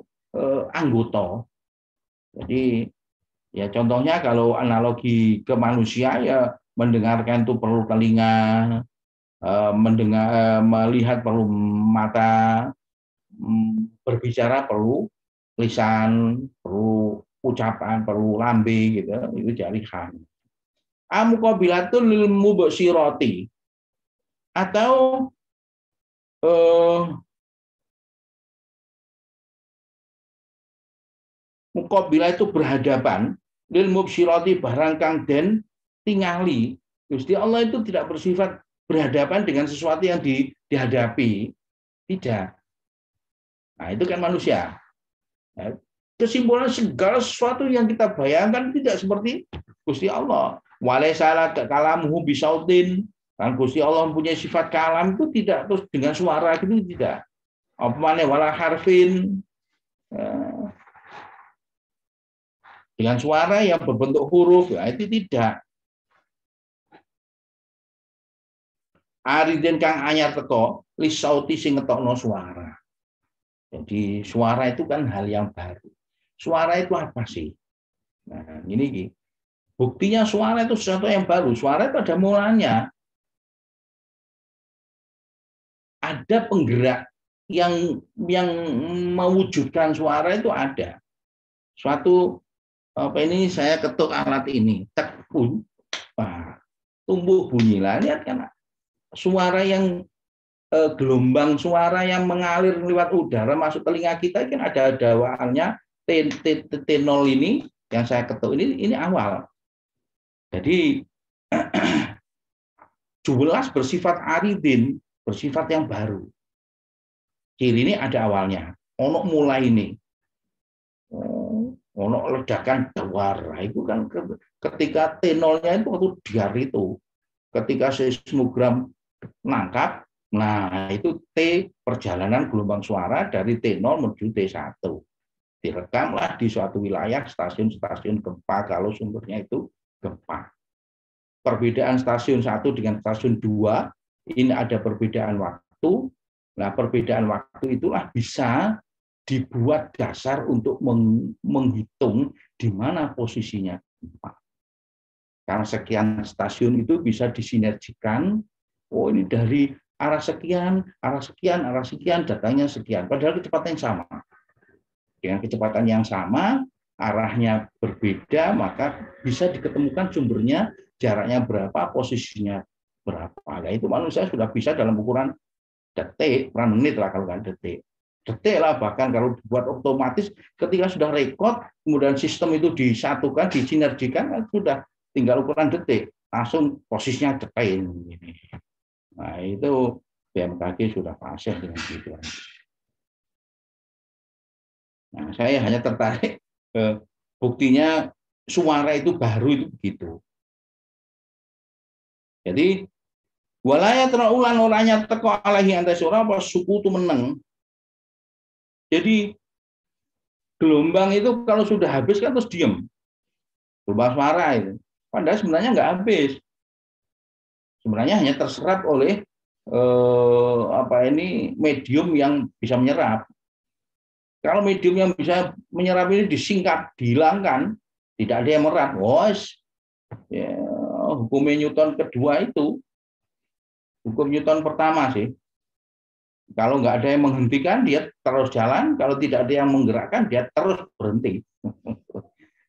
anggota. Jadi ya contohnya kalau analogi ke manusia ya mendengarkan itu perlu telinga, melihat perlu mata, berbicara perlu lisan, perlu ucapan, perlu lambe gitu. Itu jarihah. Amuqabilatul lil mubsirati atau muqabilah itu berhadapan lil mubsirati barang kang den tingali. Gusti Allah itu tidak bersifat berhadapan dengan sesuatu yang dihadapi, tidak. Nah, itu kan manusia. kesimpulan segala sesuatu yang kita bayangkan tidak seperti Gusti Allah. Walaisala kalamuhu bisautin. Kan Gusti Allah mempunyai sifat kalam itu tidak terus dengan suara gitu tidak. Apa mana wala harfin, dengan suara yang berbentuk huruf, ya, itu tidak. Aridin kang anyar teko lisauti sing ngetokno suara. Jadi suara itu kan hal yang baru. Suara itu apa sih? Nah, ini buktinya suara itu sesuatu yang baru. Suara itu ada mulanya. Ada penggerak yang mewujudkan suara itu ada. Suatu apa ini saya ketuk alat ini, tek pun, tumbuh bunyilah. Lihat kan suara yang gelombang suara yang mengalir lewat udara masuk telinga kita kan ada dawaannya T0 ini yang saya ketuk ini awal. Jadi jelas bersifat aridin, bersifat yang baru. Ciri ini ada awalnya, ono mulai ini. Ono ledakan dawar, itu kan ketika T0-nya itu waktu diar itu, ketika seismogram nangkap, nah itu T perjalanan gelombang suara dari T0 menuju T1. Direkamlah di suatu wilayah stasiun-stasiun gempa kalau sumbernya itu gempa. Perbedaan stasiun 1 dengan stasiun 2, ini ada perbedaan waktu. Nah, perbedaan waktu itulah bisa dibuat dasar untuk menghitung di mana posisinya gempa. Karena sekian stasiun itu bisa disinergikan, oh ini dari arah sekian, datangnya sekian. Padahal kecepatan yang sama. Dengan kecepatan yang sama, arahnya berbeda, maka bisa diketemukan sumbernya, jaraknya berapa, posisinya berapa. Nah, itu manusia sudah bisa dalam ukuran detik, per menit lah kalau nggak detik. Detik lah, bahkan kalau dibuat otomatis ketika sudah rekod kemudian sistem itu disatukan, disinergikan, sudah tinggal ukuran detik, langsung posisinya detik. Nah itu BMKG sudah fasih dengan itu. Nah saya hanya tertarik buktinya suara itu baru itu begitu. Jadi walaya teraulan orangnya teko alaihi antas ora apa suku itu meneng. Jadi gelombang itu kalau sudah habis kan terus diem. Gelombang suara itu. Padahal sebenarnya nggak habis. Sebenarnya hanya terserap oleh medium yang bisa menyerap. Kalau medium yang bisa menyerap ini disingkap, dihilangkan, tidak ada yang menyerap. Ya, hukum Newton kedua itu, hukum Newton pertama sih. Kalau nggak ada yang menghentikan, dia terus jalan. Kalau tidak ada yang menggerakkan, dia terus berhenti.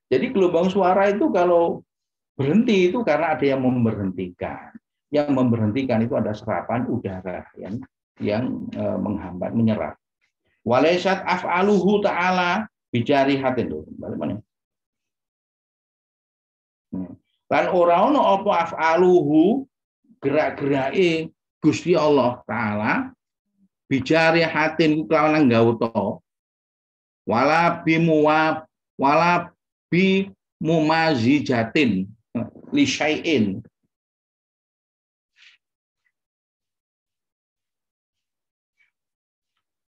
Jadi gelombang suara itu kalau berhenti itu karena ada yang memberhentikan. Yang memberhentikan itu ada serapan udara yang menghambat, menyerap. Walaisat af'aluhu ta'ala bijari hatin. Balik mana? Lan ora ono apa af'aluhu gerak-gerake Gusti Allah taala bijari hatin kelawan nggawuta wala bi mumazijatin li syai'in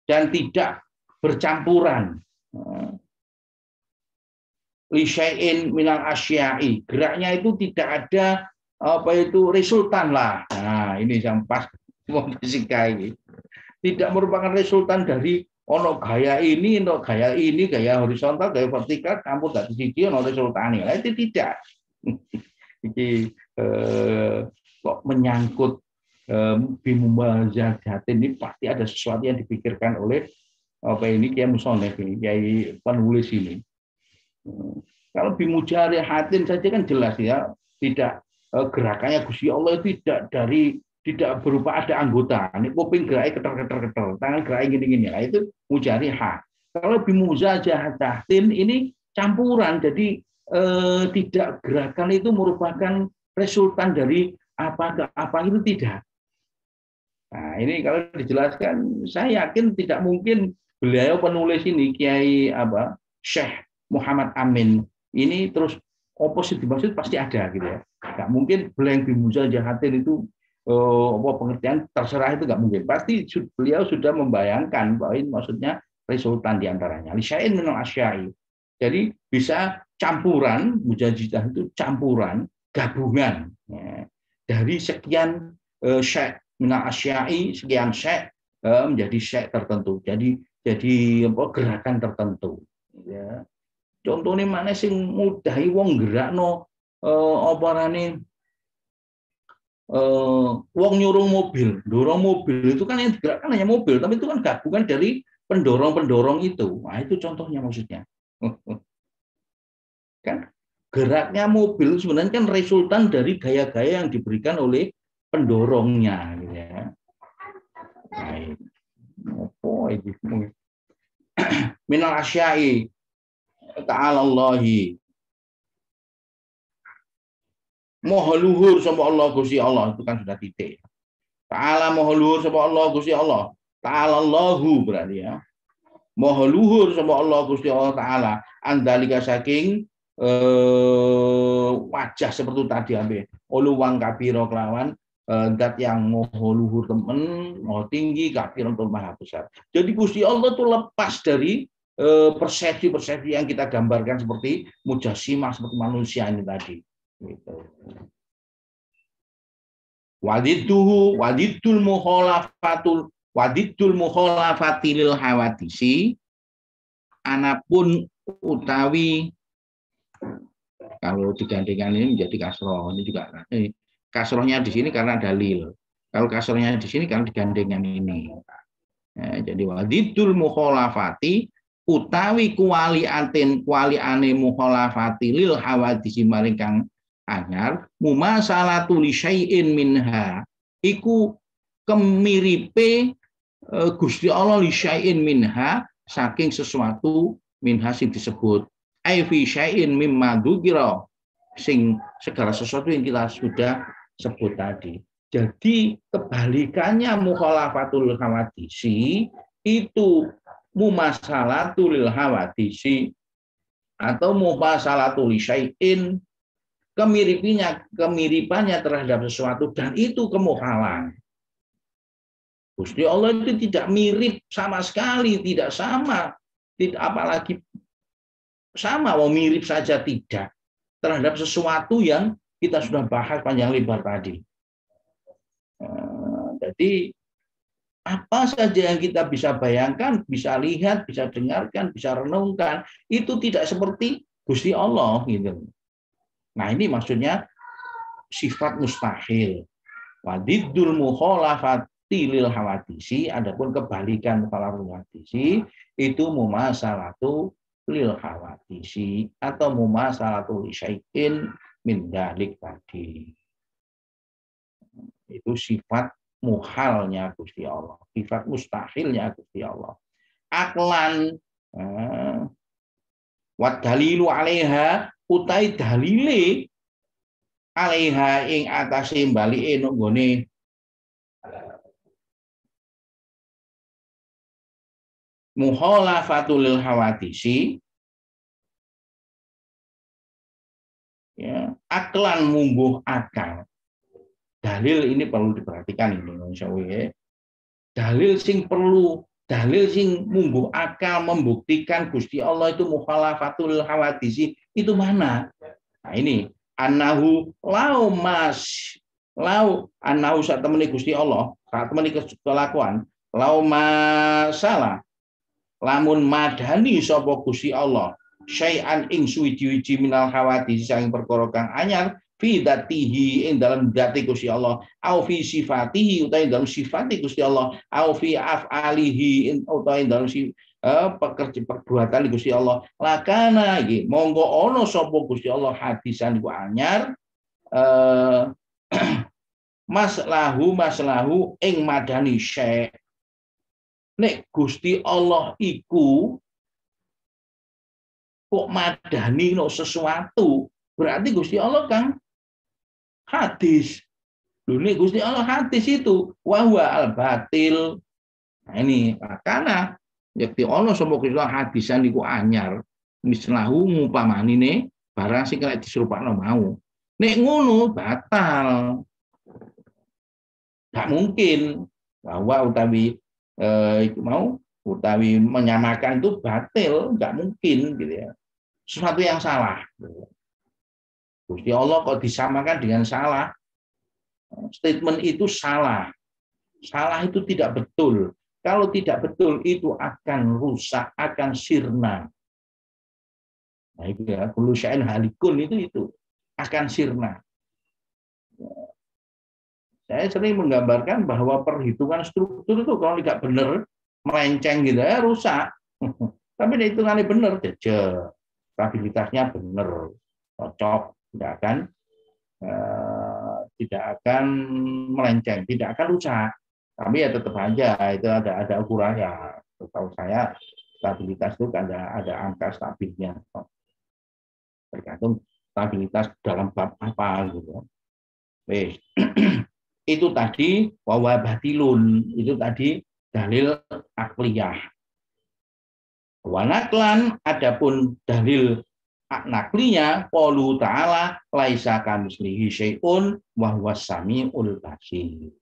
dan tidak bercampuran li syai'in minal asya'i, geraknya itu tidak ada resultan lah. Nah ini yang pas fisika ini tidak merupakan resultan dari ono gaya ini, gaya horizontal, gaya vertikal, campur dari sisi ono resultannya. Nah, itu tidak. Ini kok menyangkut bimumazajatin ini pasti ada sesuatu yang dipikirkan oleh Kiai Musonef ini, Kiai penulis ini. Kalau bimujari hatin saja kan jelas ya, tidak gerakannya Gusti Allah itu tidak berupa ada anggota. Ini kuping geraknya keter, tangan geraknya gini-gini. Nah, itu mujariha. Kalau bimuzajahatin ini campuran, jadi tidak gerakan itu merupakan resultan dari apa ke apa itu tidak. Nah, ini kalau dijelaskan, saya yakin tidak mungkin beliau penulis ini Kiai Syekh Muhammad Amin ini terus opposite dimaksud pasti ada gitu ya. Nggak mungkin blank bimuzal jahatin itu apa pengertian terserah, itu nggak mungkin. Pasti beliau sudah membayangkan bahwa ini maksudnya resultan diantaranya. Lisyain minal asyai. Jadi bisa campuran, mujazidah itu campuran, gabungan ya, dari sekian syekh minal asyai, sekian syekh menjadi syekh tertentu. Jadi apa, gerakan tertentu. Ya. Contohnya mana sing mudahi wong gerakno apa rane wong nyuruh mobil, dorong mobil itu kan yang digerakkan hanya mobil, tapi itu kan gabungan dari pendorong-pendorong itu. Nah, itu contohnya maksudnya. Kan geraknya mobil sebenarnya kan resultan dari gaya-gaya yang diberikan oleh pendorongnya gitu ya. Baik. Apa iki? Minal asyai ta'ala Allahi. Moho luhur sapa Allah Gusti Allah, itu kan sudah titik. Ta'ala moho luhur sapa Allah Gusti Allah. Ta'ala Allahu berarti ya. Moho luhur sapa Allah Gusti Allah taala andalika saking wajah seperti tadi ambil uluwang kabiro kelawan dat yang moho luhur temen, moho tinggi, kabiro itu maha besar. Jadi Gusti Allah itu lepas dari persepsi-persepsi yang kita gambarkan seperti mujassimah, seperti manusia ini tadi. Gitu. Wadidul mukhalafatil hawadisi, anapun utawi, kalau digandengkan ini menjadi kasroh, ini juga kasrohnya di sini karena dalil. Kalau kasrohnya di sini karena digandengkan ini. Ya, jadi wadidul mukhalafati utawi kualiane mukhalafati lil hawadisi maring kang anyar mumasalatu li syai'in minha iku kemiripe Gusti Allah li syai'in minha saking sesuatu minha sing disebut ai fi syai'in mimma dzukira sing segala sesuatu yang kita sudah sebut tadi. Jadi kebalikannya mukhalafatul hawadisi itu mumasalatul hawadisi atau mumasalatul syai'in, kemiripannya terhadap sesuatu, dan itu kemukhalan. Gusti Allah itu tidak mirip sama sekali, tidak sama, tidak apalagi sama, mau mirip saja tidak terhadap sesuatu yang kita sudah bahas panjang lebar tadi. Jadi apa saja yang kita bisa bayangkan, bisa lihat, bisa dengarkan, bisa renungkan, itu tidak seperti Gusti Allah gitu. Nah, ini maksudnya sifat mustahil. Wadiddul mukhalafati lil hawadisi, adapun kebalikan mukhalafatul hawadisi itu mumasalatu lil hawadisi atau mumasalatu li syai'in min dzalik tadi. Itu sifat muhalnya Gusti Allah, sifat mustahilnya Gusti Allah. Aklan wa dalilu 'alaiha utai dalile alaiha ing atase balike nggone mukhalafatul hawadisi ya, aklan mungguh akal. Dalil ini perlu diperhatikan ini insyaallah. Dalil sing mungguh akal membuktikan Gusti Allah itu mukhalafatul hawadisi itu mana? Nah ini annahu lau annahu saat temani Gusti Allah, saat temani kelakuan lau masalah lamun madani sapa Gusti Allah syai'an ing suwiji-wiji minal hawadisi sang perkara kang anyar fi dzatihi ing dalam dzati Gusti Allah au fi sifatihi utawi dalam sifati Gusti Allah au fi af'alihi utawi dalam pekerja perbuatan Gusti Allah lakana iki monggo ana sapa Gusti Allah hadisan iku anyar maslahu ing madani syai' nek Gusti Allah iku kok madani no sesuatu berarti Gusti Allah kan hadis. Nek Gusti Allah hadis itu wahwa al-batil. Nah ini karena yakti Allah sapa Gusti Allah hadisan iku anyar. mislahu ngumpamanine barang sing kena diserupakno mau. Nek ngono batal. Gak mungkin bahwa utawi menyamakan itu batil, nggak mungkin gitu ya. Sesuatu yang salah. Gusti Allah kok disamakan dengan salah? Statement itu salah. Salah itu tidak betul. Kalau tidak betul itu akan rusak, akan sirna. Nah itu ya, kullu syai'in halikun itu akan sirna. Saya sering menggambarkan bahwa perhitungan struktur itu kalau tidak benar, melenceng gitu ya rusak. Tapi hitungannya benar, jejak, stabilitasnya benar, cocok, tidak akan melenceng, tidak akan rusak. Tapi ya tetap aja itu ada ukurannya. Tahu saya stabilitas itu ada angka stabilnya. Tergantung stabilitas dalam bab apa gitu. Itu tadi wa batilun, itu tadi dalil akliyah. Wa naklan, adapun dalil naklinya qaulu ta'ala laisa kamitslihi syai'un wa huwas samiul basir.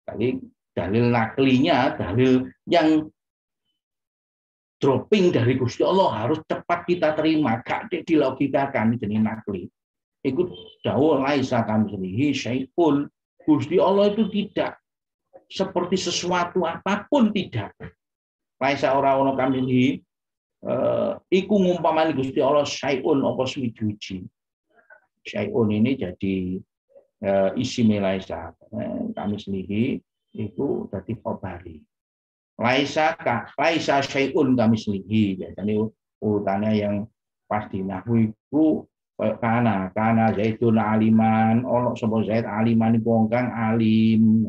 Tadi dalil naklinya, dalil yang dropping dari Gusti Allah harus cepat kita terima, gak dilogikakan jenis nakli. Ikut dawuh laisa kamitslihi syai'un. Gusti Allah itu tidak seperti sesuatu apapun, tidak. Laisa ora ono kamitslihi iku ngumpamani Gusti Allah syai'un apa suci. Syai'un ini jadi isim laisa. Kamitslihi itu dadi khabari. Laisa syai'un kamitslihi. Biasanya urutannya yang pas di nahwu iku kana zaitun aliman, ono sapa zait aliman iku wong kang alim.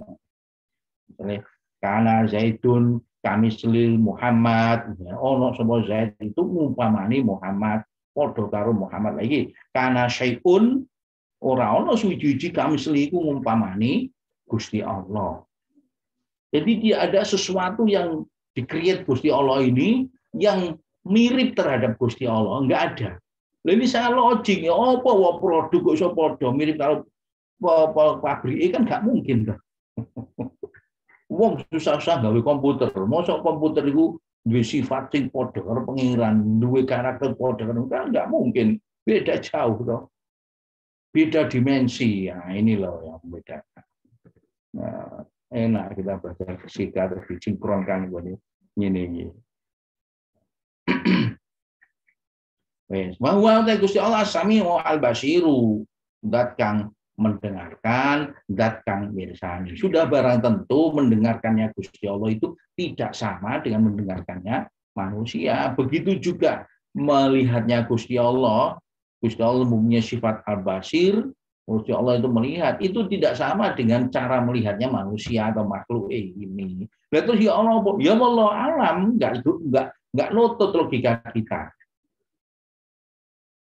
Kana zaitun kamisli Muhammad, ono sapa zait itu ngumpamani Muhammad, padha karo Muhammad lagi. Kana syai'un ora ono suci kamisli iku ngumpamani Gusti Allah. Jadi dia ada sesuatu yang di-create Gusti Allah ini yang mirip terhadap Gusti Allah, enggak ada. Lah ini saya logik ya apa produk kok iso padha mirip karo pabrik kan gak mungkin kan. Wong susah-susah gawe komputer, mosok komputer itu duwe sifat sing padha karo pengiran, duwe karakter padha karo kan gak mungkin. Beda jauh toh. Beda dimensi. Nah, ini loh yang membedakan. Nah, enak kita belajar fisika terus disinkronkan ini. Bahwa Gusti Allah Sami'u al-Basiru, zat kang mendengarkan, zat kang mirsani. Sudah barang tentu mendengarkannya Gusti Allah itu tidak sama dengan mendengarkannya manusia. Begitu juga melihatnya Gusti Allah mempunyai sifat al-Basir. Gusti Allah itu melihat, itu tidak sama dengan cara melihatnya manusia atau makhluk ini. Terus ya Allah alam, enggak nutut logika kita.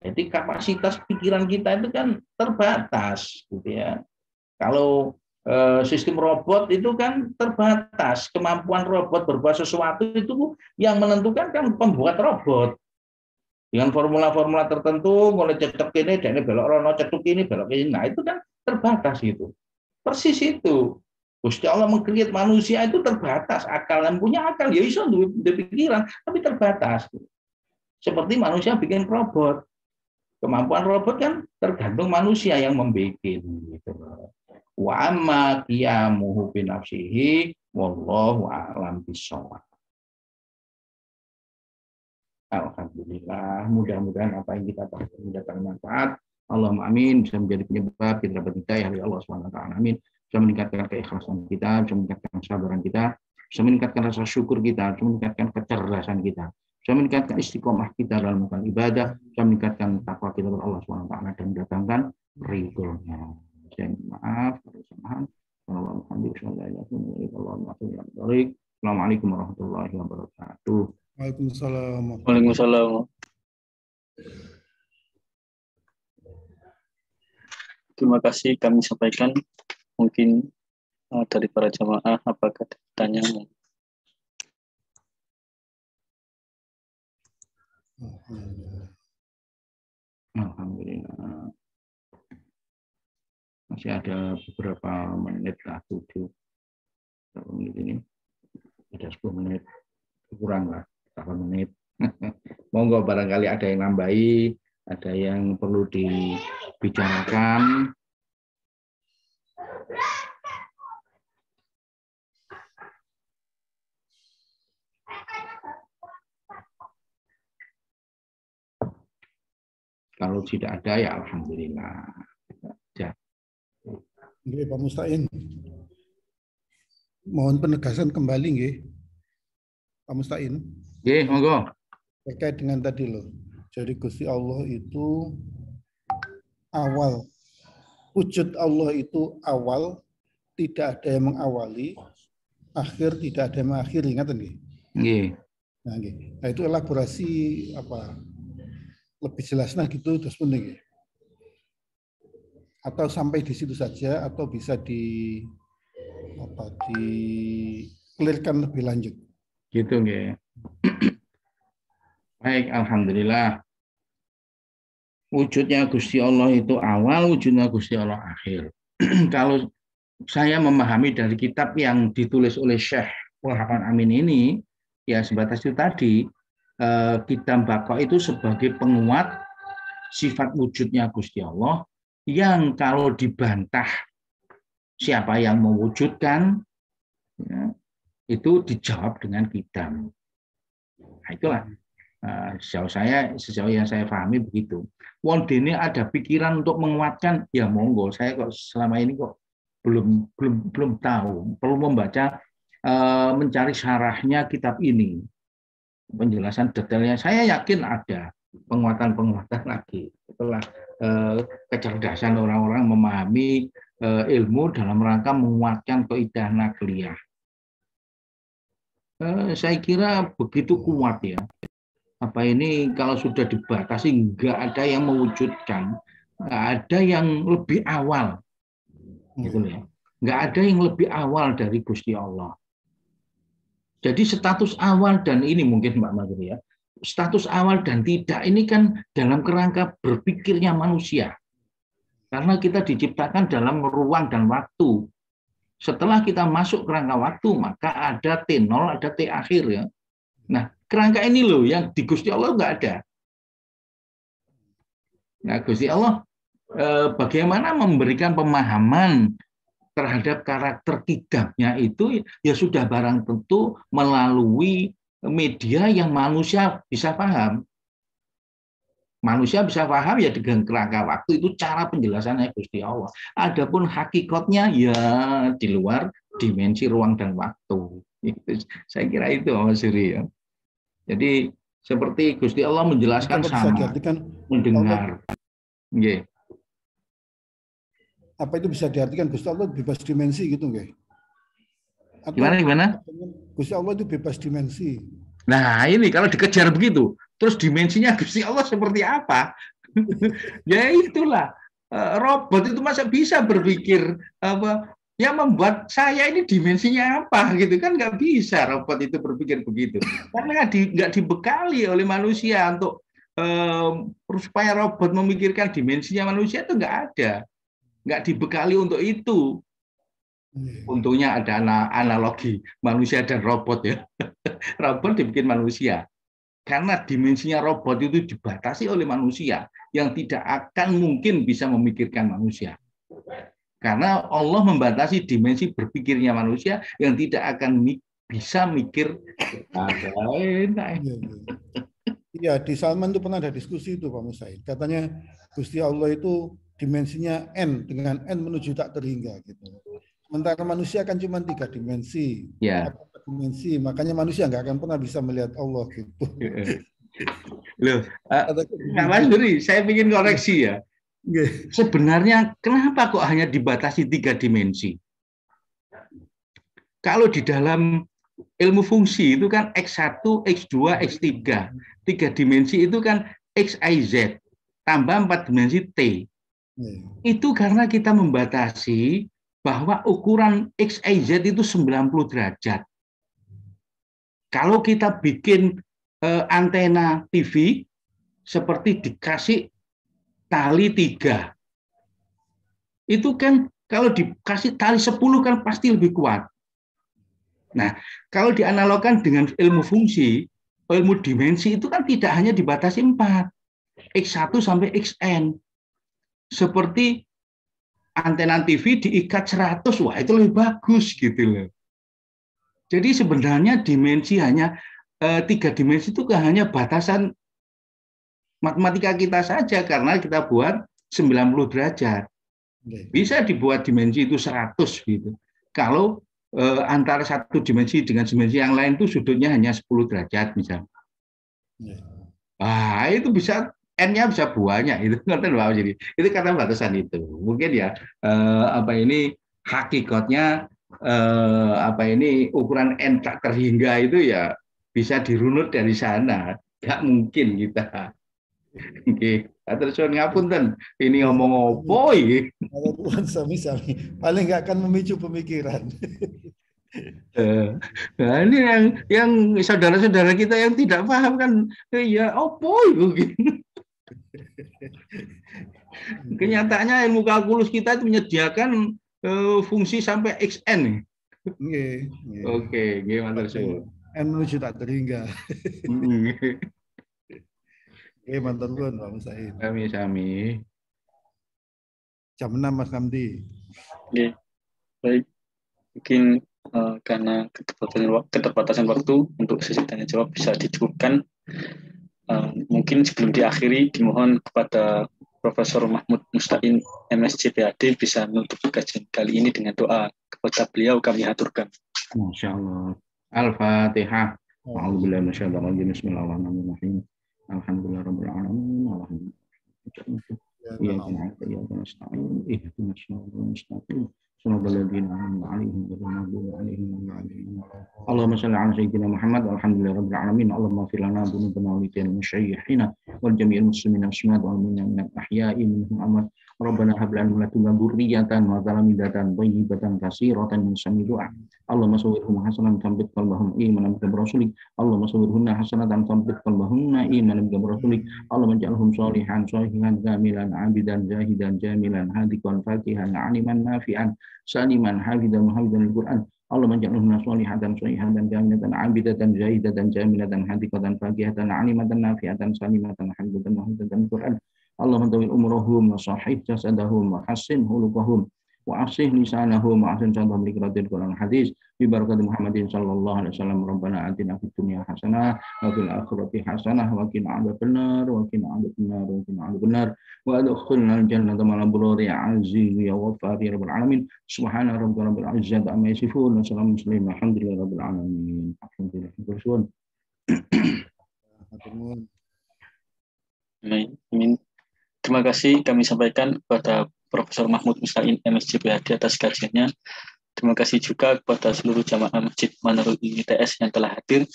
Jadi kapasitas pikiran kita itu kan terbatas, gitu ya. Kalau sistem robot itu kan terbatas, kemampuan robot berbuat sesuatu itu yang menentukan kan pembuat robot. Dengan formula-formula tertentu, mulai cetuk ini, dan ini belok rono, cetuk ini, belok ini. Nah itu kan terbatas itu. Persis itu. Gusti Allah meng-create manusia itu terbatas. Akal yang punya akal, ya iso pikiran, tapi terbatas. Seperti manusia bikin robot. Kemampuan robot kan tergantung manusia yang membuat gitu. Wa amma qiyamuhu bi nafsihi wallahu a'lam bishawab. Alhamdulillah, mudah-mudahan apa yang kita bahas mendatangkan manfaat. Allahumma amin, bisa menjadi penyebab kita dapat hidayah dari Allah SWT. Amin. Bisa meningkatkan keikhlasan kita, bisa meningkatkan kesabaran kita, bisa meningkatkan rasa syukur kita, bisa meningkatkan kecerdasan kita, bisa meningkatkan istiqomah kita dalam melakukan ibadah, bisa meningkatkan takwa kita kepada Allah SWT dan mendatangkan ridhonya. Saya maaf, kesalahan. Assalamualaikum warahmatullahi wabarakatuh. Waalaikumsalam. Waalaikumsalam. Terima kasih kami sampaikan. Mungkin dari para jamaah apakah ada pertanyaan? Alhamdulillah. Masih ada beberapa menit lah, 7 menit ini. Ada 10 menit. Kurang lah, 8 menit. Monggo barangkali ada yang nambahi, ada yang perlu dibicarakan. Kalau tidak ada ya alhamdulillah. Ya. Nggih, Pak Mustain. Mohon penegasan kembali nggih. Pak Mustain. Nggih, monggo. Terkait dengan tadi loh. Jadi Gusti Allah itu awal. Wujud Allah itu awal, tidak ada yang mengawali, akhir tidak ada yang mengakhiri, ingatan nggih? Nggih. Nah, nggih. Nah, itu elaborasi apa? Lebih jelasnya gitu terus pun nggih. Atau sampai di situ saja atau bisa clearkan lebih lanjut. Gitu nggih. Baik, alhamdulillah. Wujudnya Gusti Allah itu awal, wujudnya Gusti Allah akhir. Kalau saya memahami dari kitab yang ditulis oleh Syekh Muhammad Amin ini, ya sebatas itu tadi, kitab Baqarah itu sebagai penguat sifat wujudnya Gusti Allah yang kalau dibantah siapa yang mewujudkan, ya, itu dijawab dengan kidam. Nah, itulah sejauh yang saya pahami begitu. Wondene ada pikiran untuk menguatkan, ya monggo. Saya kok selama ini kok belum tahu. Perlu membaca, mencari syarahnya kitab ini, penjelasan detailnya. Saya yakin ada penguatan lagi. Itulah kecerdasan orang-orang memahami ilmu dalam rangka menguatkan kaidah nakliyah. Saya kira begitu kuat ya. Apa ini kalau sudah dibatasi nggak ada yang mewujudkan, nggak ada yang lebih awal, gitu ya. Nggak ada yang lebih awal dari Gusti Allah. Jadi status awal dan ini mungkin Mbak Madri ya, status awal dan tidak ini kan dalam kerangka berpikirnya manusia. Karena kita diciptakan dalam ruang dan waktu. Setelah kita masuk kerangka waktu, maka ada T0, ada T akhir ya. Nah, kerangka ini loh yang di Gusti Allah nggak ada. Nah, Gusti Allah bagaimana memberikan pemahaman terhadap karakter kidamnya itu ya sudah barang tentu melalui media yang manusia bisa paham. Manusia bisa paham ya dengan kerangka waktu, itu cara penjelasannya Gusti Allah. Adapun hakikatnya ya di luar dimensi ruang dan waktu. Saya kira itu Mas Suri ya. Jadi seperti Gusti Allah menjelaskan sama mendengar. Yeah. Apa itu bisa diartikan Gusti Allah bebas dimensi gitu nggih? Gimana? Gusti Allah itu bebas dimensi. Nah ini kalau dikejar begitu, terus dimensinya Gusti Allah seperti apa? Ya itulah, robot itu masa bisa berpikir apa? Yang membuat saya ini dimensinya apa gitu kan, nggak bisa robot itu berpikir begitu karena nggak dibekali oleh manusia untuk supaya robot memikirkan dimensinya manusia itu nggak dibekali untuk itu. Untungnya ada analogi manusia dan robot ya. Robot dibikin manusia karena dimensinya robot itu dibatasi oleh manusia yang tidak akan mungkin bisa memikirkan manusia. Karena Allah membatasi dimensi berpikirnya manusia yang tidak akan bisa mikir. Iya, di Salman itu pernah ada diskusi itu Pak Musaid. Katanya Gusti Allah itu dimensinya N, dengan N menuju tak terhingga gitu. Sementara manusia kan cuma 3 dimensi. Ya. Dimensi, makanya manusia nggak akan pernah bisa melihat Allah gitu. Loh, Mas Duri, saya ingin koreksi ya. Sebenarnya kenapa kok hanya dibatasi 3 dimensi? Kalau di dalam ilmu fungsi itu kan X1, X2, X3. 3 dimensi itu kan X, Y, Z. Tambah 4 dimensi T. Itu karena kita membatasi bahwa ukuran X, Y, Z itu 90 derajat. Kalau kita bikin antena TV seperti dikasih tali 3. Itu kan kalau dikasih tali 10 kan pasti lebih kuat. Nah, kalau dianalogkan dengan ilmu fungsi, ilmu dimensi itu kan tidak hanya dibatasi 4, X1 sampai Xn. Seperti antena TV diikat 100, wah itu lebih bagus gitu loh. Jadi sebenarnya dimensi hanya 3 dimensi itu hanya batasan matematika kita saja karena kita buat 90 derajat. Bisa dibuat dimensi itu 100 gitu. Kalau antara satu dimensi dengan dimensi yang lain itu sudutnya hanya 10 derajat misalnya. Itu bisa N-nya bisa banyak itu ngerti Pak. Jadi itu karena batasan itu. Mungkin ya hakikatnya ukuran N tak terhingga itu ya bisa dirunut dari sana. Nggak mungkin kita. Oke, terus ngapunten. Ini ngomong opo iki? Sami-sami. Paling nggak akan memicu pemikiran. Nah, ini yang saudara-saudara kita yang tidak paham kan, ya opo itu? Kenyataannya ilmu kalkulus kita itu menyediakan fungsi sampai Xn. Oke, gimana sih? N menuju tak terhingga. Oke, mantan pun Pak Musain. Sami-sami. Jam 6 Mas Kamdi. Oke, baik. Mungkin karena keterbatasan waktu untuk sesi tanya jawab bisa dicukupkan. Mungkin sebelum diakhiri dimohon kepada Profesor Mahmud Mustain MSc PhD bisa menutup kajian kali ini dengan doa. Kepada beliau kami aturkan. Masya Allah. Al-Fatihah. A'udzubillahi minasyaitonir rajim. Bismillahirrahmanirrahim. Alhamdulillahirabbil alamin. Iyyaka na'budu wa iyyaka nasta'in. Ihdinas siratal mustaqim. Shiratal ladzina an'amta 'alaihim ghairil maghdubi 'alaihim waladdallin. Allahumma shalli 'ala sayyidina Muhammad. Alhamdulillahirabbil alamin. Allahumma ighfir lana dzunubana wa li masyayikhina wal jami'il muslimina wal mu'minina min al-ahya'i minhum amwat. Rabbana hab lana min ladunka dzurriyyatan wa dhalamidatan thayyibatan katsiratan min sami du'a. Allahumma sawwirhum hasanan tambit qalbahum imanan bi rasulik. Allahumma sawwirhunna hasanatan tambit qalbahunna imanan bi rasulik. Allahumma ij'alhum shalihan kamilan 'abidan zahidan jamilan hadiqan faqihan 'aliman nafi'an saliman hafidzan muhafidzan al-Qur'an. Allahumma ij'alhum shalihatan jamilatan 'abidatan zahidatan jamilatan hadiqatan faqihatan 'alimatan nafi'atan salimatan hafidzan muhafidzan al-Qur'an. Allahumma tawil umurahum wa sahih jasadahum wa hassin khuluqahum wa afsih lisanahum wa ahsin contohum liqratil Qur'an hadis bi barakati Muhammadin sallallahu alaihi wasallam. Rabbana atina fid dunya hasanah wa fil akhirati hasanah wa qina adzabannar wa qina adzabannar wa adkhilna al-jannata ma'al abrari ya aziz ya ghafar ya rabbal alamin. Subhana rabbika rabbil izzati amma yasifun wa salamun alhamdulillahi rabbil alamin. Alhamdulillah. Amin. Terima kasih kami sampaikan kepada Profesor Mahmud Mustain MSc PhD atas kajiannya. Terima kasih juga kepada seluruh jamaah Masjid Manarul ITS yang telah hadir.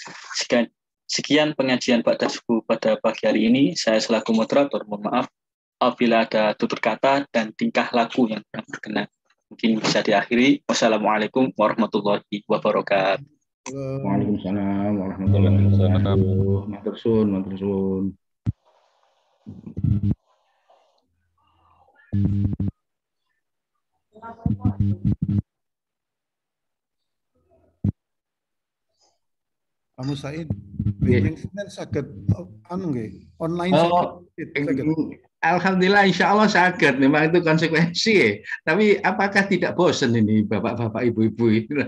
Sekian pengajian Ba'da Subuh pada pagi hari ini. Saya selaku moderator mohon maaf apabila ada tutur kata dan tingkah laku yang kurang berkenan. Mungkin bisa diakhiri. Wassalamualaikum warahmatullahi wabarakatuh. Waalaikumsalam warahmatullahi wabarakatuh. Matur suwun. Pak Musain, yang Senin saged online saged. Alhamdulillah, insya Allah saged. Memang itu konsekuensi ya. Tapi apakah tidak bosan ini bapak-bapak, ibu-ibu ini?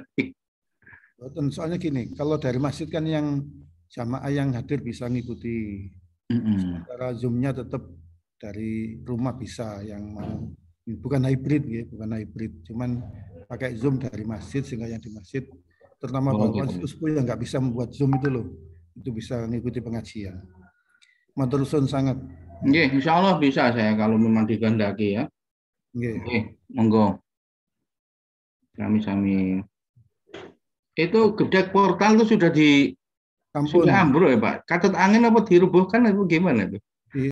Soalnya gini, kalau dari masjid kan yang jamaah yang hadir bisa ngikuti. Sementara Zoom-nya tetap dari rumah bisa, yang mau bukan hybrid ya, bukan hybrid, cuman pakai Zoom dari masjid sehingga yang di masjid terutama bapak yang nggak bisa membuat Zoom itu loh, itu bisa mengikuti pengajian. Matur suwun sangat. Nggih, insya Allah bisa saya kalau memang dikehendaki ya. Nggih, monggo. Sami-sami. Itu gedek portal itu sudah ambruk ya Pak? Katut angin apa dirubuhkan itu gimana itu?